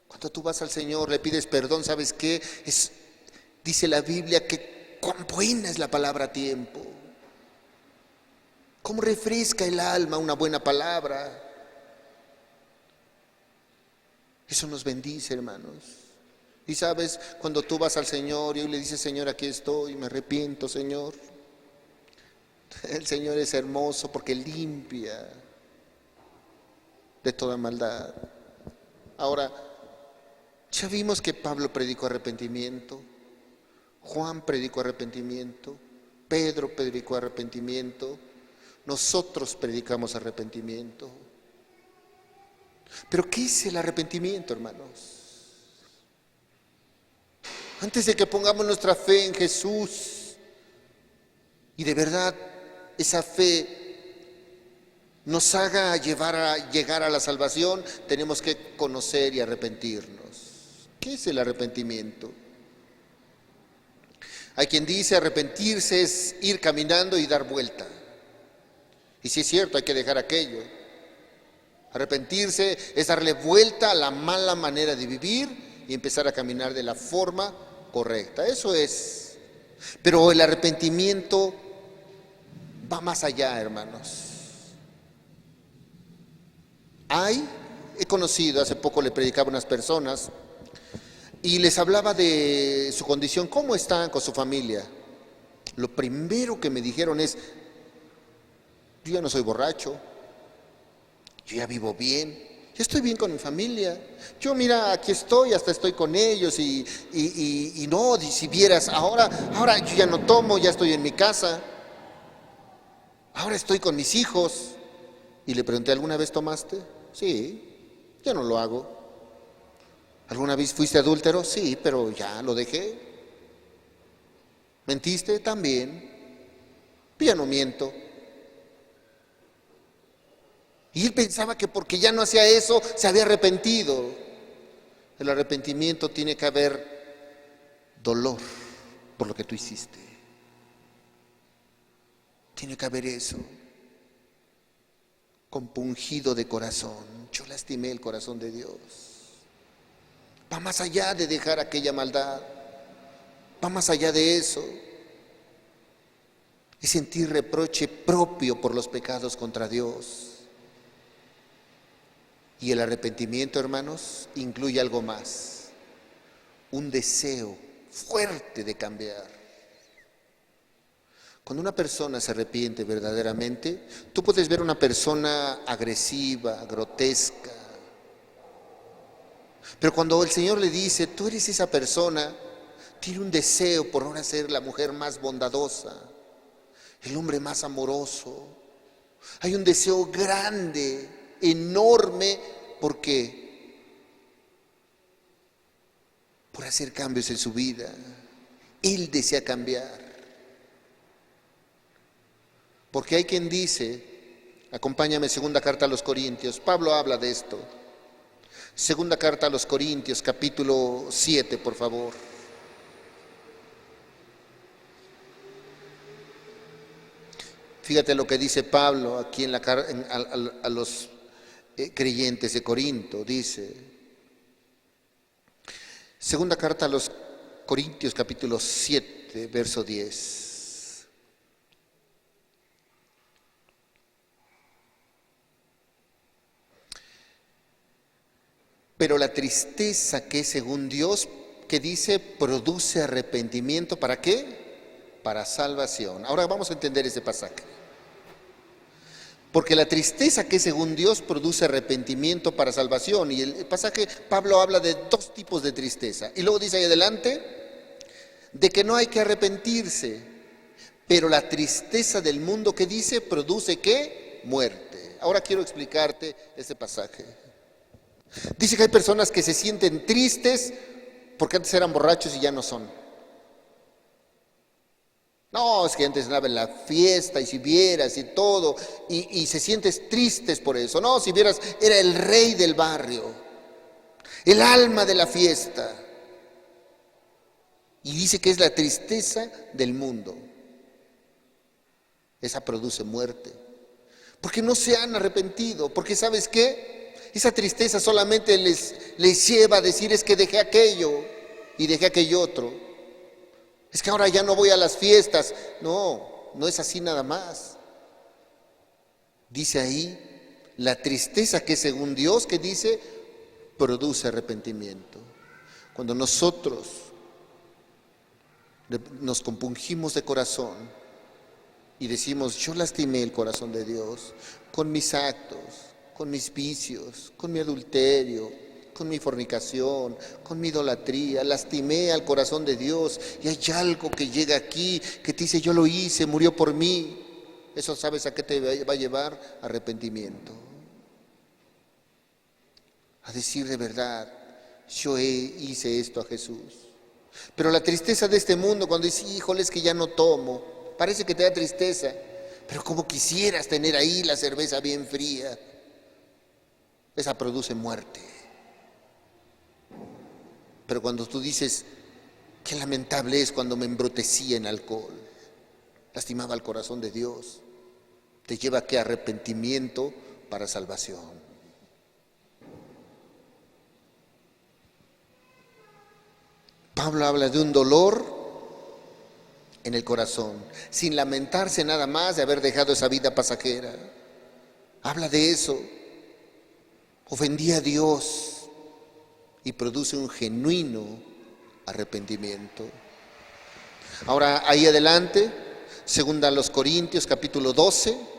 Cuando tú vas al Señor, le pides perdón, ¿sabes qué? Dice la Biblia que cuán buena es la palabra a tiempo. Cómo refresca el alma una buena palabra. Eso nos bendice, hermanos. Y sabes, cuando tú vas al Señor y le dices: Señor, aquí estoy, me arrepiento, Señor. El Señor es hermoso porque limpia de toda maldad. Ahora, ya vimos que Pablo predicó arrepentimiento, Juan predicó arrepentimiento, Pedro predicó arrepentimiento, nosotros predicamos arrepentimiento. Pero ¿qué es el arrepentimiento, hermanos? Antes de que pongamos nuestra fe en Jesús y de verdad esa fe nos haga llegar a la salvación, tenemos que conocer y arrepentirnos. ¿Qué es el arrepentimiento? Hay quien dice: arrepentirse es ir caminando y dar vuelta. Y sí es cierto, hay que dejar aquello. Arrepentirse es darle vuelta a la mala manera de vivir y empezar a caminar de la forma correcta. Eso es. Pero el arrepentimiento va más allá, hermanos. He conocido, hace poco le predicaba a unas personas y les hablaba de su condición, cómo están con su familia. Lo primero que me dijeron es: yo ya no soy borracho, yo ya vivo bien, yo estoy bien con mi familia. Yo, mira, aquí estoy, hasta estoy con ellos y no, si vieras, ahora yo ya no tomo, ya estoy en mi casa, ahora estoy con mis hijos. Y le pregunté: ¿alguna vez tomaste? Sí, ya no lo hago. ¿Alguna vez fuiste adúltero? Sí, pero ya lo dejé. ¿Mentiste? También. Ya no miento. Y él pensaba que porque ya no hacía eso, se había arrepentido. El arrepentimiento tiene que haber dolor por lo que tú hiciste. Tiene que haber eso. Compungido de corazón. Yo lastimé el corazón de Dios. Va más allá de dejar aquella maldad. Va más allá de eso. Es sentir reproche propio por los pecados contra Dios. Y el arrepentimiento, hermanos, incluye algo más. Un deseo fuerte de cambiar. Cuando una persona se arrepiente verdaderamente, tú puedes ver una persona agresiva, grotesca. Pero cuando el Señor le dice, tú eres esa persona, tiene un deseo por ahora ser la mujer más bondadosa, el hombre más amoroso. Hay un deseo grande, enorme, ¿por qué? Por hacer cambios en su vida. Él desea cambiar. Porque hay quien dice, acompáñame, segunda carta a los Corintios, Pablo habla de esto. Segunda carta a los Corintios, capítulo 7, por favor. Fíjate lo que dice Pablo aquí a los creyentes de Corinto. Dice, segunda carta a los Corintios, capítulo 7, verso 10. Pero la tristeza que según Dios, que dice, produce arrepentimiento, ¿para qué? Para salvación. Ahora vamos a entender ese pasaje. Porque la tristeza que según Dios produce arrepentimiento para salvación. Y el pasaje, Pablo habla de dos tipos de tristeza. Y luego dice ahí adelante, de que no hay que arrepentirse. Pero la tristeza del mundo, que dice, produce ¿qué? Muerte. Ahora quiero explicarte este pasaje. Dice que hay personas que se sienten tristes porque antes eran borrachos y ya no son. No, es que antes andaba en la fiesta y si vieras y todo, y se sientes tristes por eso. No, si vieras, era el rey del barrio, el alma de la fiesta. Y dice que es la tristeza del mundo. Esa produce muerte. Porque no se han arrepentido, porque ¿sabes qué? Esa tristeza solamente les lleva a decir, es que dejé aquello y dejé aquello otro. Es que ahora ya no voy a las fiestas. No, no es así nada más. Dice ahí, la tristeza que según Dios, que dice, produce arrepentimiento. Cuando nosotros nos compungimos de corazón y decimos, yo lastimé el corazón de Dios con mis actos, con mis vicios, con mi adulterio, con mi fornicación, con mi idolatría, lastimé al corazón de Dios y hay algo que llega aquí que te dice, yo lo hice, murió por mí. Eso, ¿sabes a qué te va a llevar? Arrepentimiento. A decir de verdad, yo hice esto a Jesús. Pero la tristeza de este mundo, cuando dices, híjole, es que ya no tomo, parece que te da tristeza, pero como quisieras tener ahí la cerveza bien fría, esa produce muerte. Pero cuando tú dices, qué lamentable es cuando me embrutecía en alcohol, lastimaba el corazón de Dios, te lleva a qué? Arrepentimiento para salvación. Pablo habla de un dolor en el corazón, sin lamentarse nada más de haber dejado esa vida pasajera. Habla de eso. Ofendía a Dios y produce un genuino arrepentimiento. Ahora, ahí adelante, segunda a los Corintios, capítulo 12.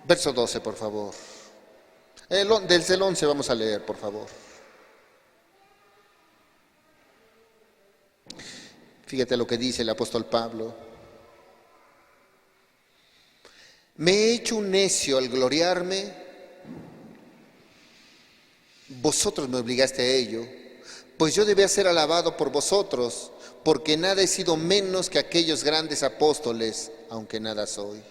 Verso 12, por favor. Desde el 11 vamos a leer, por favor. Fíjate lo que dice el apóstol Pablo. Me he hecho un necio al gloriarme, vosotros me obligaste a ello, pues yo debía ser alabado por vosotros, porque nada he sido menos que aquellos grandes apóstoles, aunque nada soy.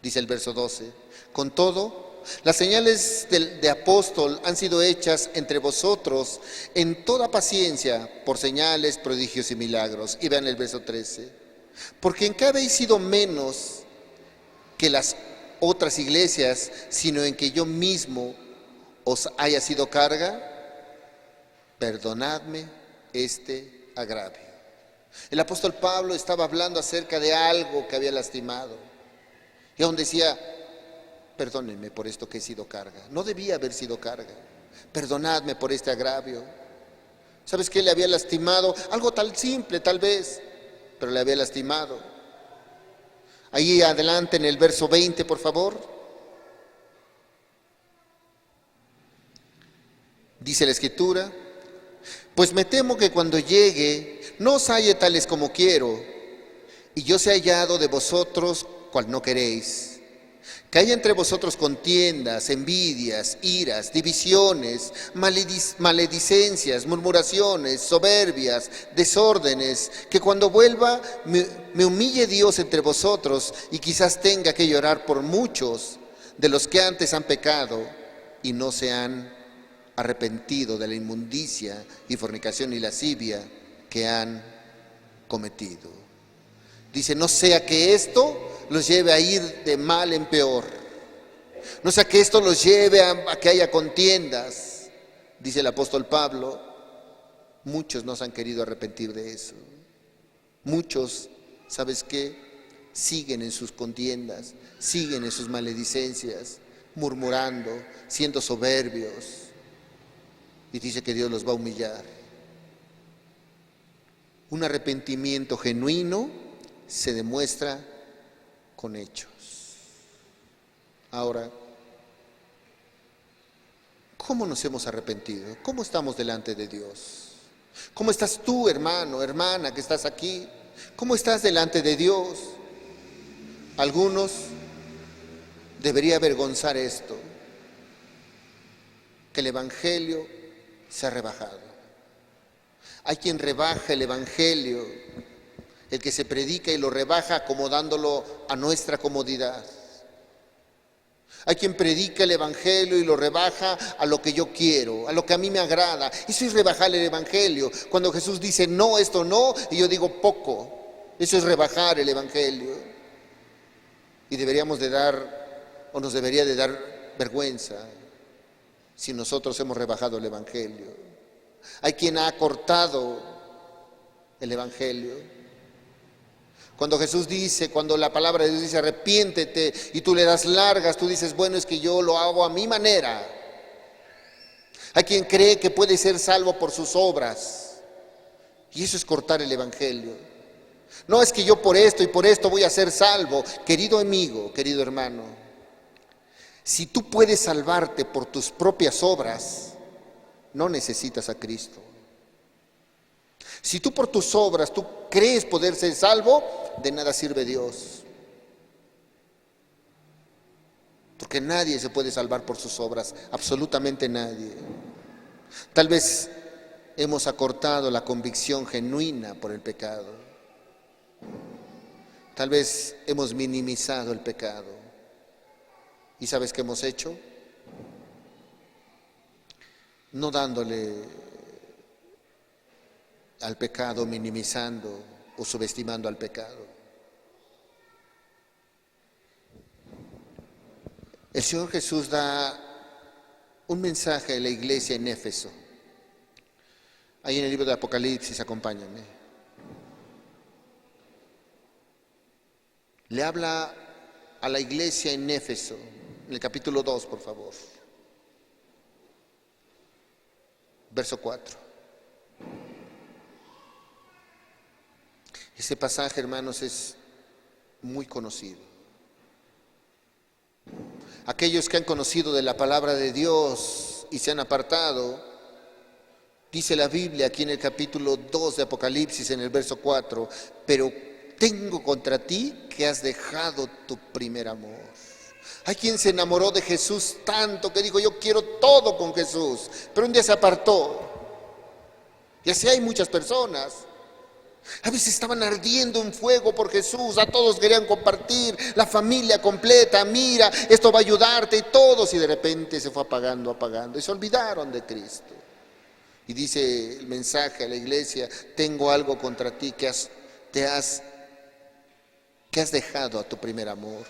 Dice el verso 12, con todo, las señales de apóstol han sido hechas entre vosotros en toda paciencia por señales, prodigios y milagros. Y vean el verso 13, porque en qué habéis sido menos que las otras iglesias, sino en que yo mismo os haya sido carga, perdonadme este agravio. El apóstol Pablo estaba hablando acerca de algo que había lastimado. Y aún decía, perdónenme por esto que he sido carga. No debía haber sido carga. Perdonadme por este agravio. ¿Sabes qué le había lastimado? Algo tan simple tal vez, pero le había lastimado. Ahí adelante en el verso 20, por favor. Dice la Escritura, pues me temo que cuando llegue no os halle tales como quiero, y yo sea hallado de vosotros cual no queréis. Que haya entre vosotros contiendas, envidias, iras, divisiones, maledicencias, murmuraciones, soberbias, desórdenes, que cuando vuelva me humille Dios entre vosotros y quizás tenga que llorar por muchos de los que antes han pecado y no se han arrepentido de la inmundicia y fornicación y lascivia que han cometido. Dice, no sea que esto los lleve a ir de mal en peor. No sea que esto los lleve a que haya contiendas. Dice el apóstol Pablo, muchos no se han querido arrepentir de eso. Muchos, ¿sabes qué? Siguen en sus contiendas, siguen en sus maledicencias, murmurando, siendo soberbios. Y dice que Dios los va a humillar. Un arrepentimiento genuino se demuestra con hechos. Ahora, ¿cómo nos hemos arrepentido? ¿Cómo estamos delante de Dios? ¿Cómo estás tú, hermano, hermana, que estás aquí? ¿Cómo estás delante de Dios? Algunos debería avergonzar esto, que el Evangelio se ha rebajado. Hay quien rebaja el Evangelio, el que se predica y lo rebaja acomodándolo a nuestra comodidad. Hay quien predica el Evangelio y lo rebaja a lo que yo quiero, a lo que a mí me agrada. Eso es rebajar el Evangelio. Cuando Jesús dice no, esto no, y yo digo poco, eso es rebajar el Evangelio. Y deberíamos de dar, o nos debería de dar vergüenza si nosotros hemos rebajado el Evangelio. Hay quien ha cortado el Evangelio. Cuando Jesús dice, cuando la palabra de Dios dice arrepiéntete y tú le das largas, tú dices, bueno, es que yo lo hago a mi manera. Hay quien cree que puede ser salvo por sus obras y eso es cortar el Evangelio. No es que yo por esto y por esto voy a ser salvo. Querido amigo, querido hermano, si tú puedes salvarte por tus propias obras, no necesitas a Cristo. Si tú por tus obras, tú crees poder ser salvo, de nada sirve Dios. Porque nadie se puede salvar por sus obras, absolutamente nadie. Tal vez hemos acortado la convicción genuina por el pecado. Tal vez hemos minimizado el pecado. ¿Y sabes qué hemos hecho? No dándole al pecado, minimizando o subestimando al pecado. El Señor Jesús da un mensaje a la iglesia en Éfeso. Ahí en el libro de Apocalipsis, acompáñame. Le habla a la iglesia en Éfeso, en el capítulo 2, por favor. Verso 4. Ese pasaje, hermanos, es muy conocido. aquellos que han conocido de la palabra de Dios y se han apartado, dice la Biblia aquí en el capítulo 2 de Apocalipsis, en el verso 4, pero tengo contra ti que has dejado tu primer amor. Hay quien se enamoró de Jesús tanto que dijo, yo quiero todo con Jesús, pero un día se apartó. Y así hay muchas personas. A veces estaban ardiendo en fuego por Jesús, a todos querían compartir, la familia completa, mira, esto va a ayudarte y todos, y de repente se fue apagando y se olvidaron de Cristo. Y dice el mensaje a la iglesia, tengo algo contra ti que has dejado a tu primer amor.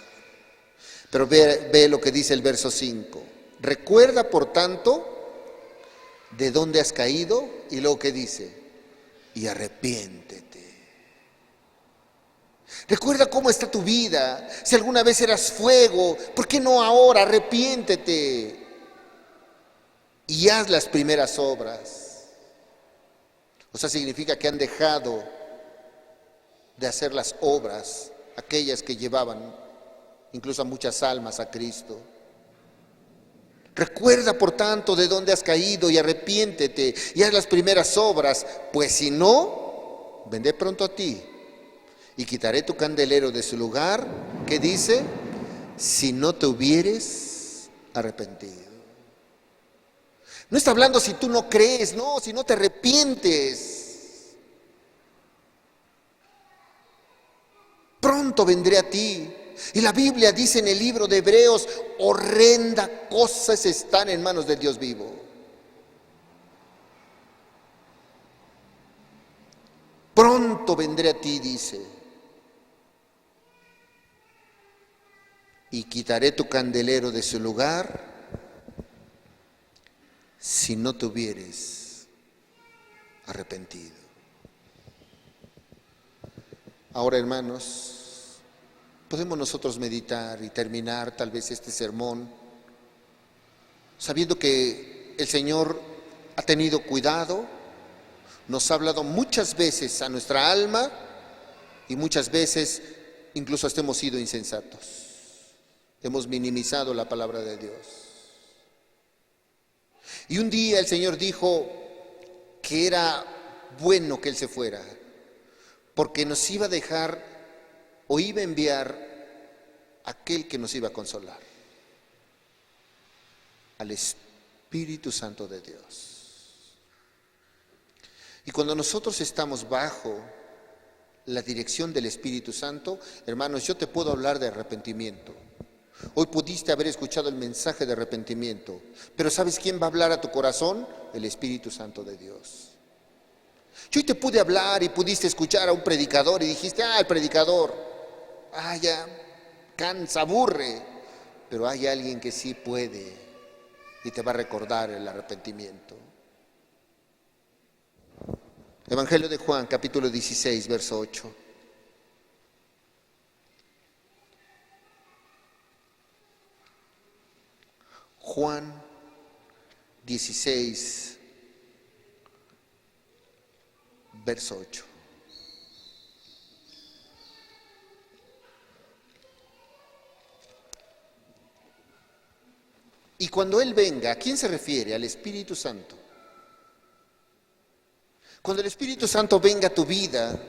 Pero ve lo que dice el verso 5. Recuerda, por tanto, de dónde has caído, y luego que dice, y arrepiéntete. Recuerda cómo está tu vida. Si alguna vez eras fuego, ¿por qué no ahora? Arrepiéntete y haz las primeras obras. O sea, significa que han dejado de hacer las obras, aquellas que llevaban incluso a muchas almas a Cristo. Recuerda, por tanto, de dónde has caído y arrepiéntete y haz las primeras obras, pues si no, vendré pronto a ti y quitaré tu candelero de su lugar, que dice, si no te hubieres arrepentido. No está hablando si tú no crees, no, si no te arrepientes. Pronto vendré a ti. Y la Biblia dice en el libro de Hebreos, horrenda cosas están en manos del Dios vivo. Pronto vendré a ti, dice, y quitaré tu candelero de su lugar, si no te hubieres arrepentido. Ahora, hermanos, podemos nosotros meditar y terminar tal vez este sermón sabiendo que el Señor ha tenido cuidado, nos ha hablado muchas veces a nuestra alma y muchas veces incluso hasta hemos sido insensatos, hemos minimizado la palabra de Dios. Y un día el Señor dijo que era bueno que Él se fuera, porque nos iba a dejar o iba a enviar aquel que nos iba a consolar, al Espíritu Santo de Dios. Y cuando nosotros estamos bajo la dirección del Espíritu Santo, hermanos, yo te puedo hablar de arrepentimiento. Hoy pudiste haber escuchado el mensaje de arrepentimiento, pero ¿sabes quién va a hablar a tu corazón? El Espíritu Santo de Dios. Yo hoy te pude hablar y pudiste escuchar a un predicador y dijiste, el predicador, ya, cansa, aburre, pero hay alguien que sí puede y te va a recordar el arrepentimiento. Evangelio de Juan, capítulo 16, verso 8. Juan 16, verso 8. Y cuando Él venga, ¿a quién se refiere? Al Espíritu Santo. Cuando el Espíritu Santo venga a tu vida,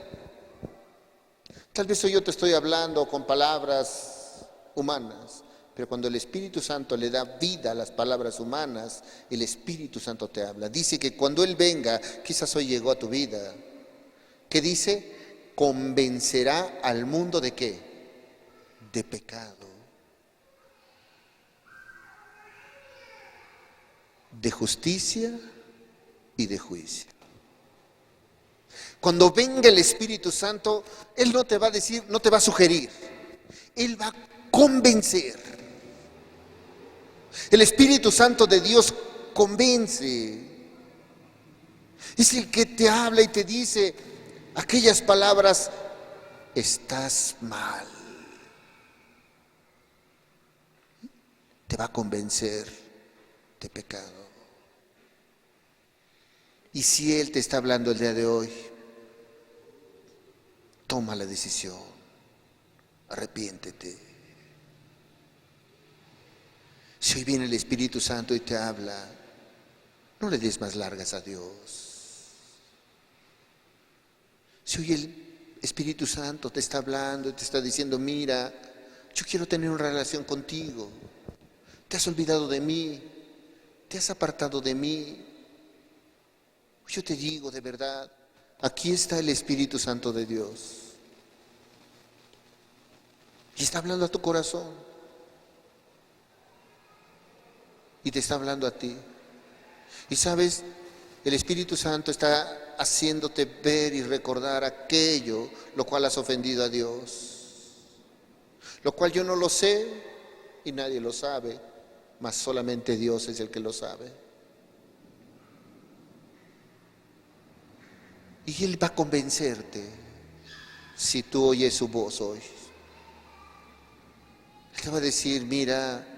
tal vez hoy yo te estoy hablando con palabras humanas, pero cuando el Espíritu Santo le da vida a las palabras humanas, el Espíritu Santo te habla. Dice que cuando Él venga, quizás hoy llegó a tu vida, ¿qué dice? Convencerá al mundo ¿de qué? De pecado, de justicia y de juicio. Cuando venga el Espíritu Santo, Él no te va a decir, no te va a sugerir, Él va a convencer. El Espíritu Santo de Dios convence. Es el que te habla y te dice aquellas palabras, estás mal. Te va a convencer de pecado. Y si Él te está hablando el día de hoy, toma la decisión, arrepiéntete. Si hoy viene el Espíritu Santo y te habla, no le des más largas a Dios. Si hoy el Espíritu Santo te está hablando y te está diciendo, mira, yo quiero tener una relación contigo. Te has olvidado de mí, te has apartado de mí. Yo te digo de verdad, aquí está el Espíritu Santo de Dios. Y está hablando a tu corazón. Y te está hablando a ti. Y sabes, el Espíritu Santo está haciéndote ver y recordar aquello lo cual has ofendido a Dios. Lo cual yo no lo sé y nadie lo sabe, mas solamente Dios es el que lo sabe. Y Él va a convencerte si tú oyes su voz hoy. Él te va a decir, mira,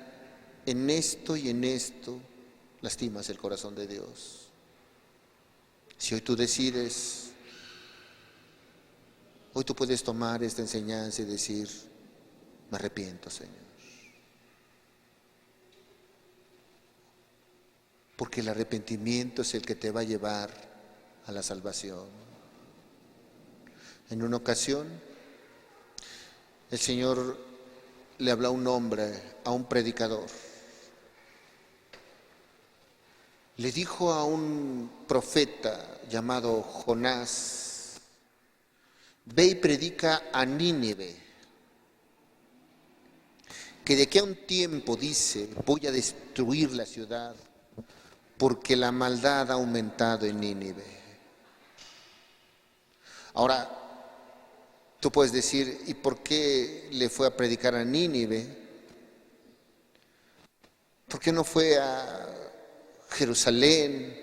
en esto y en esto lastimas el corazón de Dios. Si hoy tú decides, hoy tú puedes tomar esta enseñanza y decir, me arrepiento, Señor. Porque el arrepentimiento es el que te va a llevar a la salvación. En una ocasión, el Señor le habló a un hombre, a un predicador. Le dijo a un profeta llamado Jonás, ve y predica a Nínive, que de aquí a un tiempo, dice, voy a destruir la ciudad, porque la maldad ha aumentado en Nínive. Ahora, tú puedes decir, ¿y por qué le fue a predicar a Nínive? ¿Por qué no fue a Jerusalén,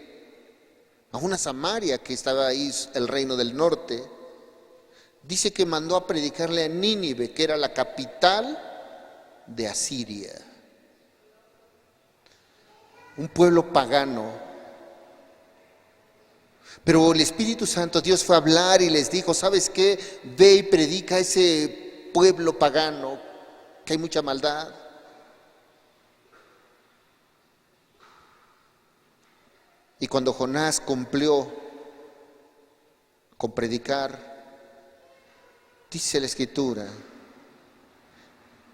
a una Samaria que estaba ahí, el reino del norte? Dice que mandó a predicarle a Nínive, que era la capital de Asiria. Un pueblo pagano. Pero el Espíritu Santo, Dios fue a hablar y les dijo, ¿sabes qué? Ve y predica a ese pueblo pagano, que hay mucha maldad. Y cuando Jonás cumplió con predicar, dice la Escritura,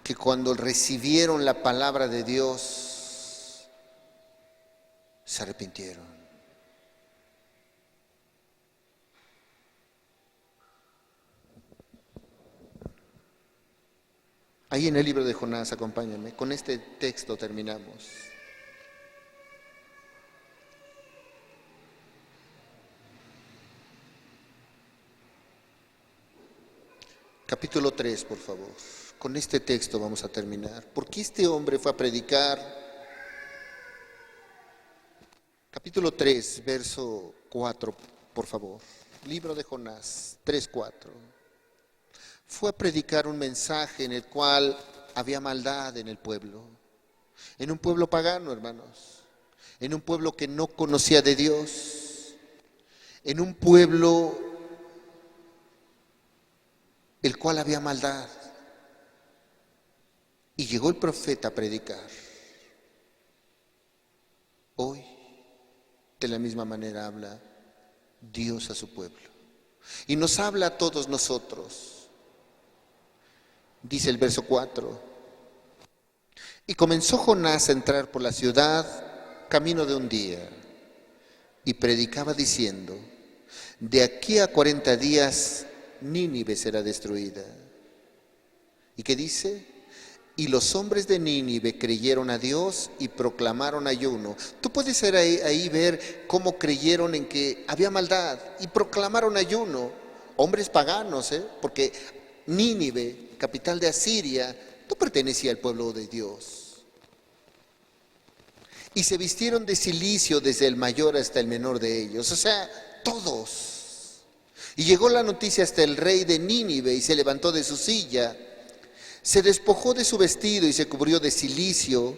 que cuando recibieron la palabra de Dios, se arrepintieron. Ahí en el libro de Jonás, acompáñame, con este texto terminamos. Capítulo 3, por favor. Con este texto vamos a terminar. Porque este hombre fue a predicar. Capítulo 3, verso 4, por favor. Libro de Jonás, 3, 4. Fue a predicar un mensaje en el cual había maldad en el pueblo. En un pueblo pagano, hermanos. En un pueblo que no conocía de Dios. En un pueblo el cual había maldad. Y llegó el profeta a predicar. Hoy, de la misma manera, habla Dios a su pueblo. Y nos habla a todos nosotros. Dice el verso 4. Y comenzó Jonás a entrar por la ciudad camino de un día. Y predicaba diciendo, de aquí a 40 días Nínive será destruida. ¿Y qué dice? Y los hombres de Nínive creyeron a Dios y proclamaron ayuno. Tú puedes ahí ver cómo creyeron en que había maldad y proclamaron ayuno. Hombres paganos, porque Nínive, capital de Asiria, no pertenecía al pueblo de Dios. Y se vistieron de cilicio desde el mayor hasta el menor de ellos, o sea, todos. Y llegó la noticia hasta el rey de Nínive y se levantó de su silla, se despojó de su vestido y se cubrió de cilicio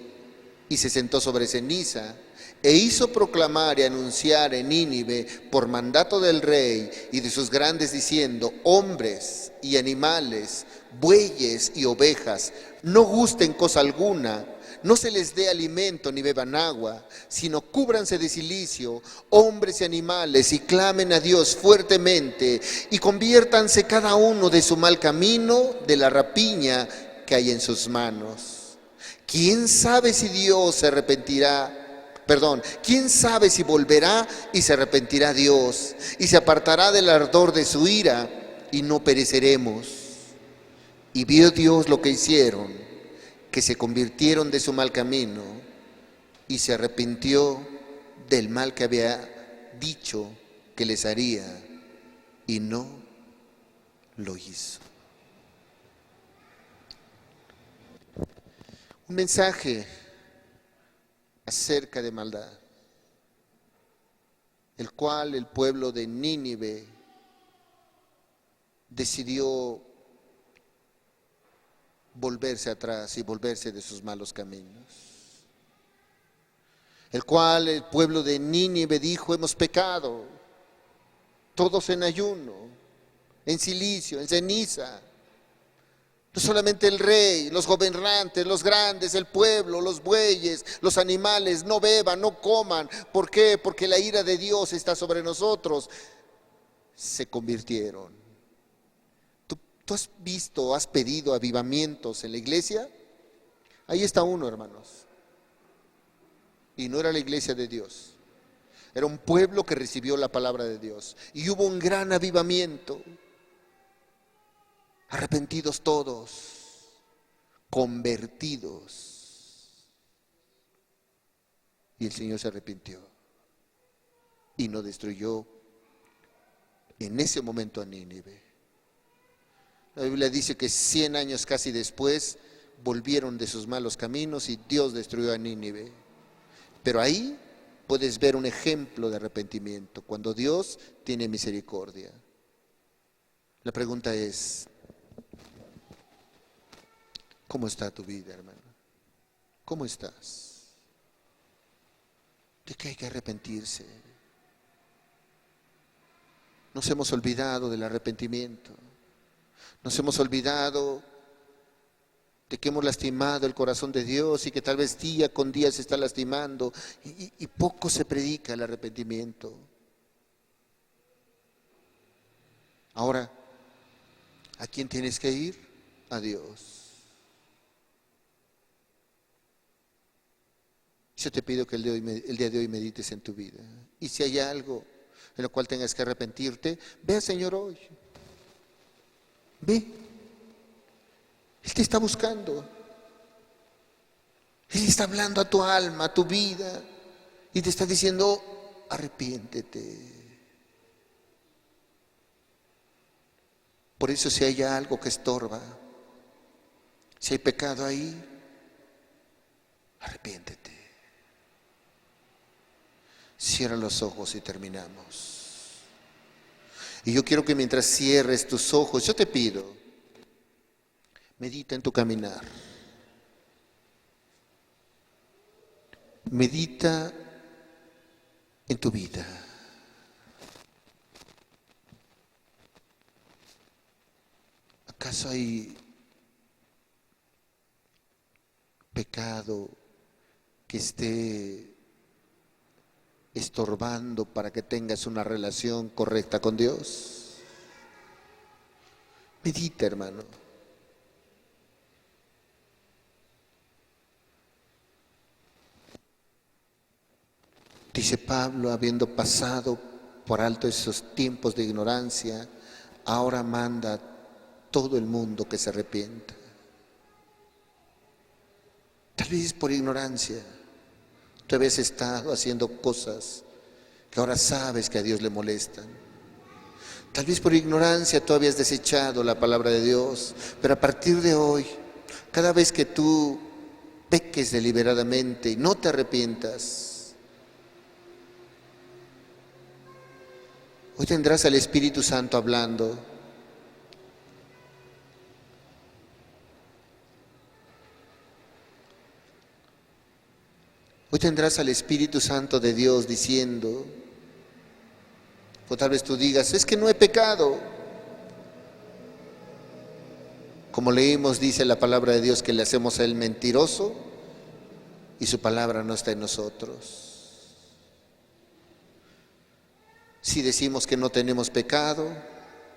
y se sentó sobre ceniza e hizo proclamar y anunciar en Nínive por mandato del rey y de sus grandes diciendo, hombres y animales, bueyes y ovejas, no gusten cosa alguna, no se les dé alimento ni beban agua, sino cúbranse de cilicio, hombres y animales, y clamen a Dios fuertemente, y conviértanse cada uno de su mal camino, de la rapiña que hay en sus manos. ¿Quién sabe si Dios se arrepentirá? ¿Quién sabe si volverá y se arrepentirá Dios y se apartará del ardor de su ira y no pereceremos? Y vio Dios lo que hicieron, que se convirtieron de su mal camino y se arrepintió del mal que había dicho que les haría y no lo hizo. Un mensaje acerca de maldad, el cual el pueblo de Nínive decidió volverse atrás y volverse de sus malos caminos. El cual el pueblo de Nínive dijo: hemos pecado, todos en ayuno, en cilicio, en ceniza. No solamente el rey, los gobernantes, los grandes, el pueblo, los bueyes, los animales, no beban, no coman. ¿Por qué? Porque la ira de Dios está sobre nosotros. Se convirtieron. ¿Tú has visto, has pedido avivamientos en la iglesia? Ahí está uno, hermanos. Y no era la iglesia de Dios. Era un pueblo que recibió la palabra de Dios. Y hubo un gran avivamiento. Arrepentidos todos, convertidos. Y el Señor se arrepintió y no destruyó en ese momento a Nínive. La Biblia dice que 100 años casi después volvieron de sus malos caminos y Dios destruyó a Nínive. Pero ahí puedes ver un ejemplo de arrepentimiento, cuando Dios tiene misericordia. La pregunta es: ¿cómo está tu vida, hermano? ¿Cómo estás? ¿De qué hay que arrepentirse? Nos hemos olvidado del arrepentimiento. Nos hemos olvidado de que hemos lastimado el corazón de Dios y que tal vez día con día se está lastimando y poco se predica el arrepentimiento. Ahora, ¿a quién tienes que ir? A Dios. Yo te pido que el día de hoy medites en tu vida. Y si hay algo en lo cual tengas que arrepentirte, ve al Señor hoy. Ve. Él te está buscando. Él está hablando a tu alma, a tu vida. Y te está diciendo: arrepiéntete. Por eso, si hay algo que estorba, si hay pecado ahí, arrepiéntete. Cierra los ojos y terminamos. Y yo quiero que mientras cierres tus ojos, yo te pido, medita en tu caminar. Medita en tu vida. ¿Acaso hay pecado que esté estorbando para que tengas una relación correcta con Dios? Medita, hermano. Dice Pablo, habiendo pasado por alto esos tiempos de ignorancia, ahora manda a todo el mundo que se arrepienta. Tal vez por ignorancia tú habías estado haciendo cosas que ahora sabes que a Dios le molestan. Tal vez por ignorancia tú habías desechado la palabra de Dios, pero a partir de hoy, cada vez que tú peques deliberadamente y no te arrepientas, hoy tendrás al Espíritu Santo hablando. Hoy tendrás al Espíritu Santo de Dios diciendo, o tal vez tú digas: es que no he pecado. Como leímos, dice la palabra de Dios que le hacemos a Él mentiroso y su palabra no está en nosotros. Si decimos que no tenemos pecado,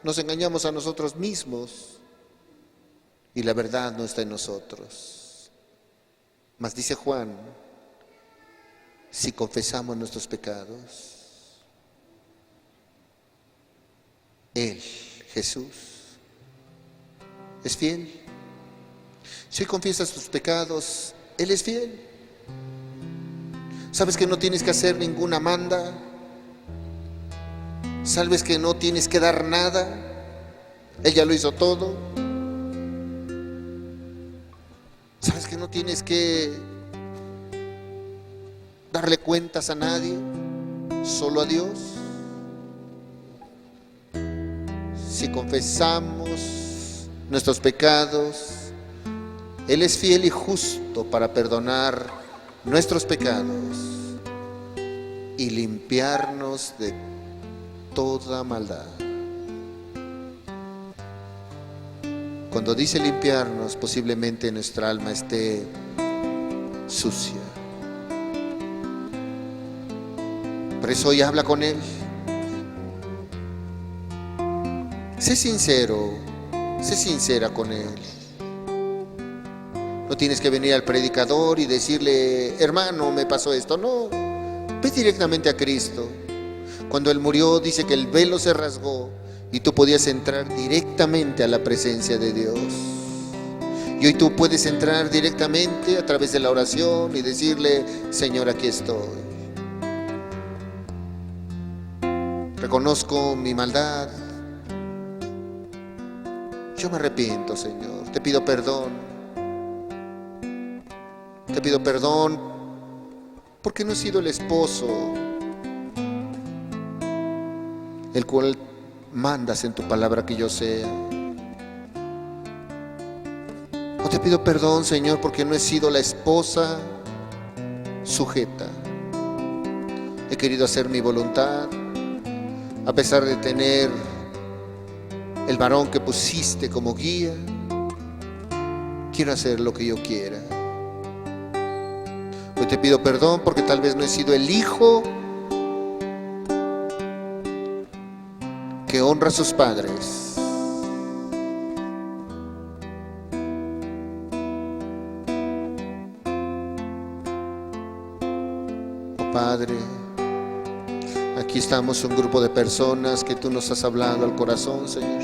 nos engañamos a nosotros mismos y la verdad no está en nosotros. Mas dice Juan, si confesamos nuestros pecados, Él, Jesús, es fiel. Si confiesas tus pecados, Él es fiel. Sabes que no tienes que hacer ninguna manda. Sabes que no tienes que dar nada. Él ya lo hizo todo. Sabes que no tienes que darle cuentas a nadie, solo a Dios. Si confesamos nuestros pecados, Él es fiel y justo para perdonar nuestros pecados y limpiarnos de toda maldad. Cuando dice limpiarnos, posiblemente nuestra alma esté sucia. Por eso hoy habla con Él. Sé sincero, sé sincera con Él. No tienes que venir al predicador y decirle, hermano, me pasó esto. No, ve directamente a Cristo. Cuando Él murió, dice que el velo se rasgó y tú podías entrar directamente a la presencia de Dios. Y hoy tú puedes entrar directamente a través de la oración y decirle, Señor, aquí estoy. Reconozco mi maldad. Yo me arrepiento, Señor. Te pido perdón. Te pido perdón porque no he sido el esposo el cual mandas en tu palabra que yo sea. O te pido perdón, Señor, porque no he sido la esposa sujeta. He querido hacer mi voluntad a pesar de tener el varón que pusiste como guía. Quiero hacer lo que yo quiera. Hoy te pido perdón porque tal vez no he sido el hijo que honra a sus padres. Oh Padre, aquí estamos un grupo de personas que tú nos has hablado al corazón, Señor.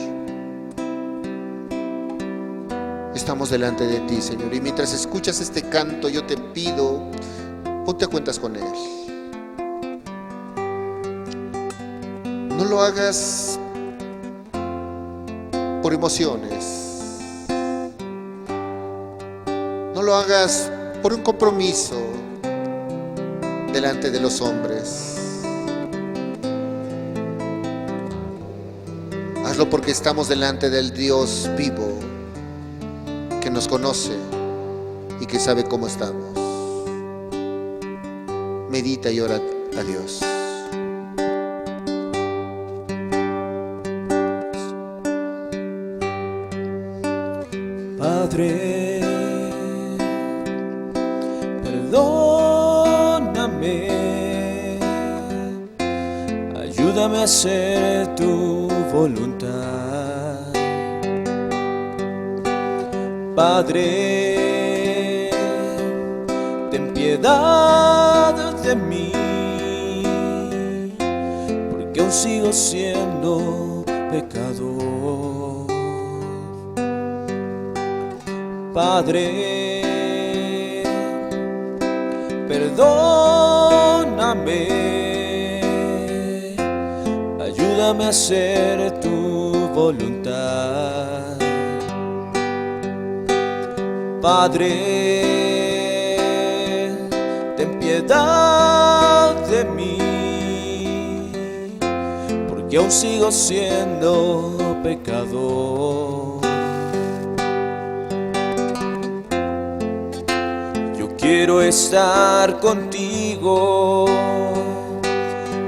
Estamos delante de ti, Señor, y mientras escuchas este canto yo te pido, ponte a cuentas con Él. No lo hagas por emociones. No lo hagas por un compromiso delante de los hombres. Hazlo porque estamos delante del Dios vivo, que nos conoce y que sabe cómo estamos. Medita y ora a Dios. Padre, perdóname, ayúdame a hacer tu voluntad. Padre, ten piedad de mí, porque aún sigo siendo pecador. Padre, perdóname, ayúdame a hacer tu voluntad. Padre, ten piedad de mí, porque aún sigo siendo pecador. Quiero estar contigo,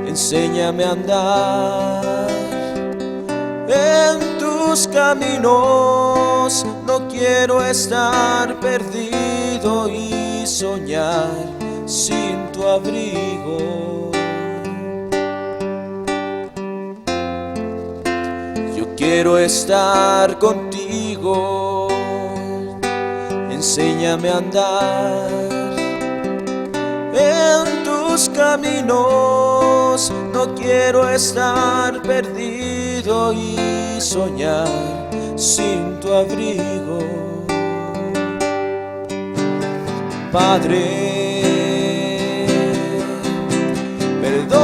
enséñame a andar en tus caminos. No quiero estar perdido y soñar sin tu abrigo. Yo quiero estar contigo, enséñame a andar en tus caminos. No quiero estar perdido y soñar sin tu abrigo. Padre, perdóname,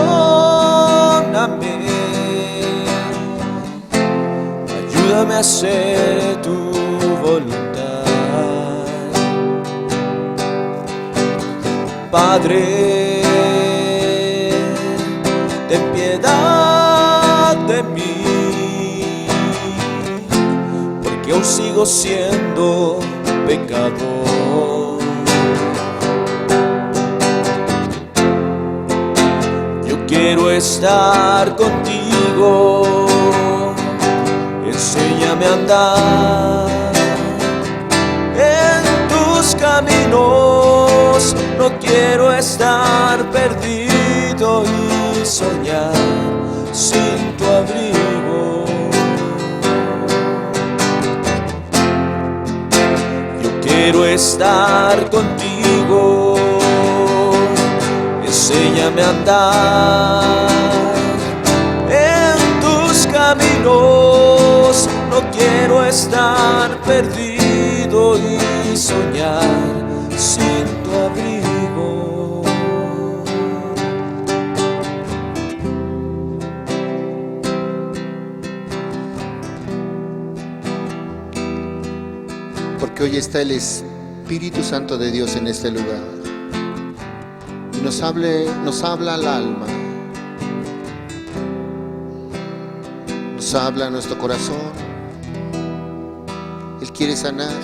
ayúdame a hacer tu voluntad. Padre, ten piedad de mí, porque aún sigo siendo pecador. Quiero estar contigo, enséñame a andar en tus caminos. No quiero estar perdido y soñar sin tu abrigo. Yo quiero estar contigo, enséñame a andar en tus caminos. No quiero estar perdido y soñar sin tu abrigo. Porque hoy está el Espíritu Santo de Dios en este lugar. Nos habla al alma, nos habla a nuestro corazón. Él quiere sanar,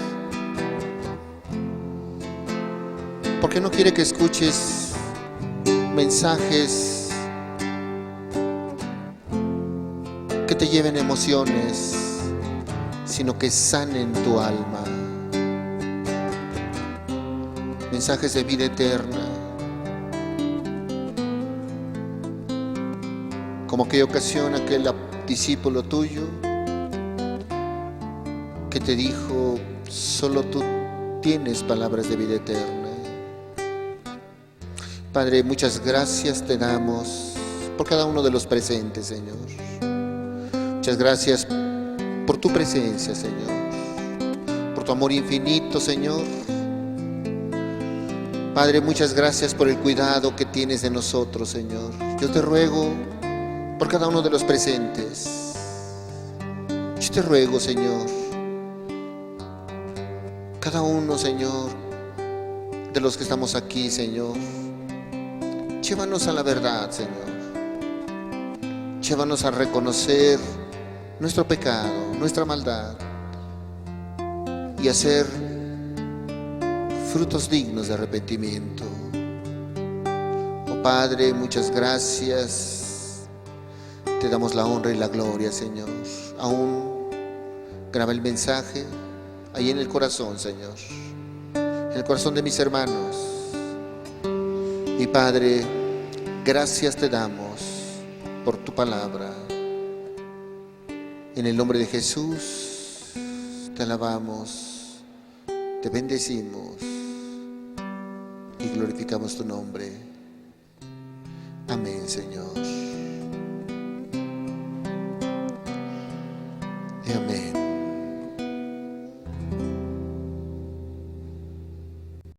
porque no quiere que escuches mensajes que te lleven emociones, sino que sanen tu alma. Mensajes de vida eterna, como aquella ocasión, aquel discípulo tuyo que te dijo: solo tú tienes palabras de vida eterna. Padre, muchas gracias te damos por cada uno de los presentes, Señor. Muchas gracias por tu presencia, Señor, por tu amor infinito, Señor. Padre, muchas gracias por el cuidado que tienes de nosotros, Señor. Yo te ruego por cada uno de los presentes. Yo te ruego, Señor, cada uno, Señor, de los que estamos aquí, Señor, llévanos a la verdad, Señor. Llévanos a reconocer nuestro pecado, nuestra maldad, y a hacer frutos dignos de arrepentimiento. Oh Padre, muchas gracias. Te damos la honra y la gloria, Señor. Aún graba el mensaje ahí en el corazón, Señor, en el corazón de mis hermanos. Y Padre, gracias te damos por tu palabra. En el nombre de Jesús te alabamos, te bendecimos y glorificamos tu nombre. Amén, Señor.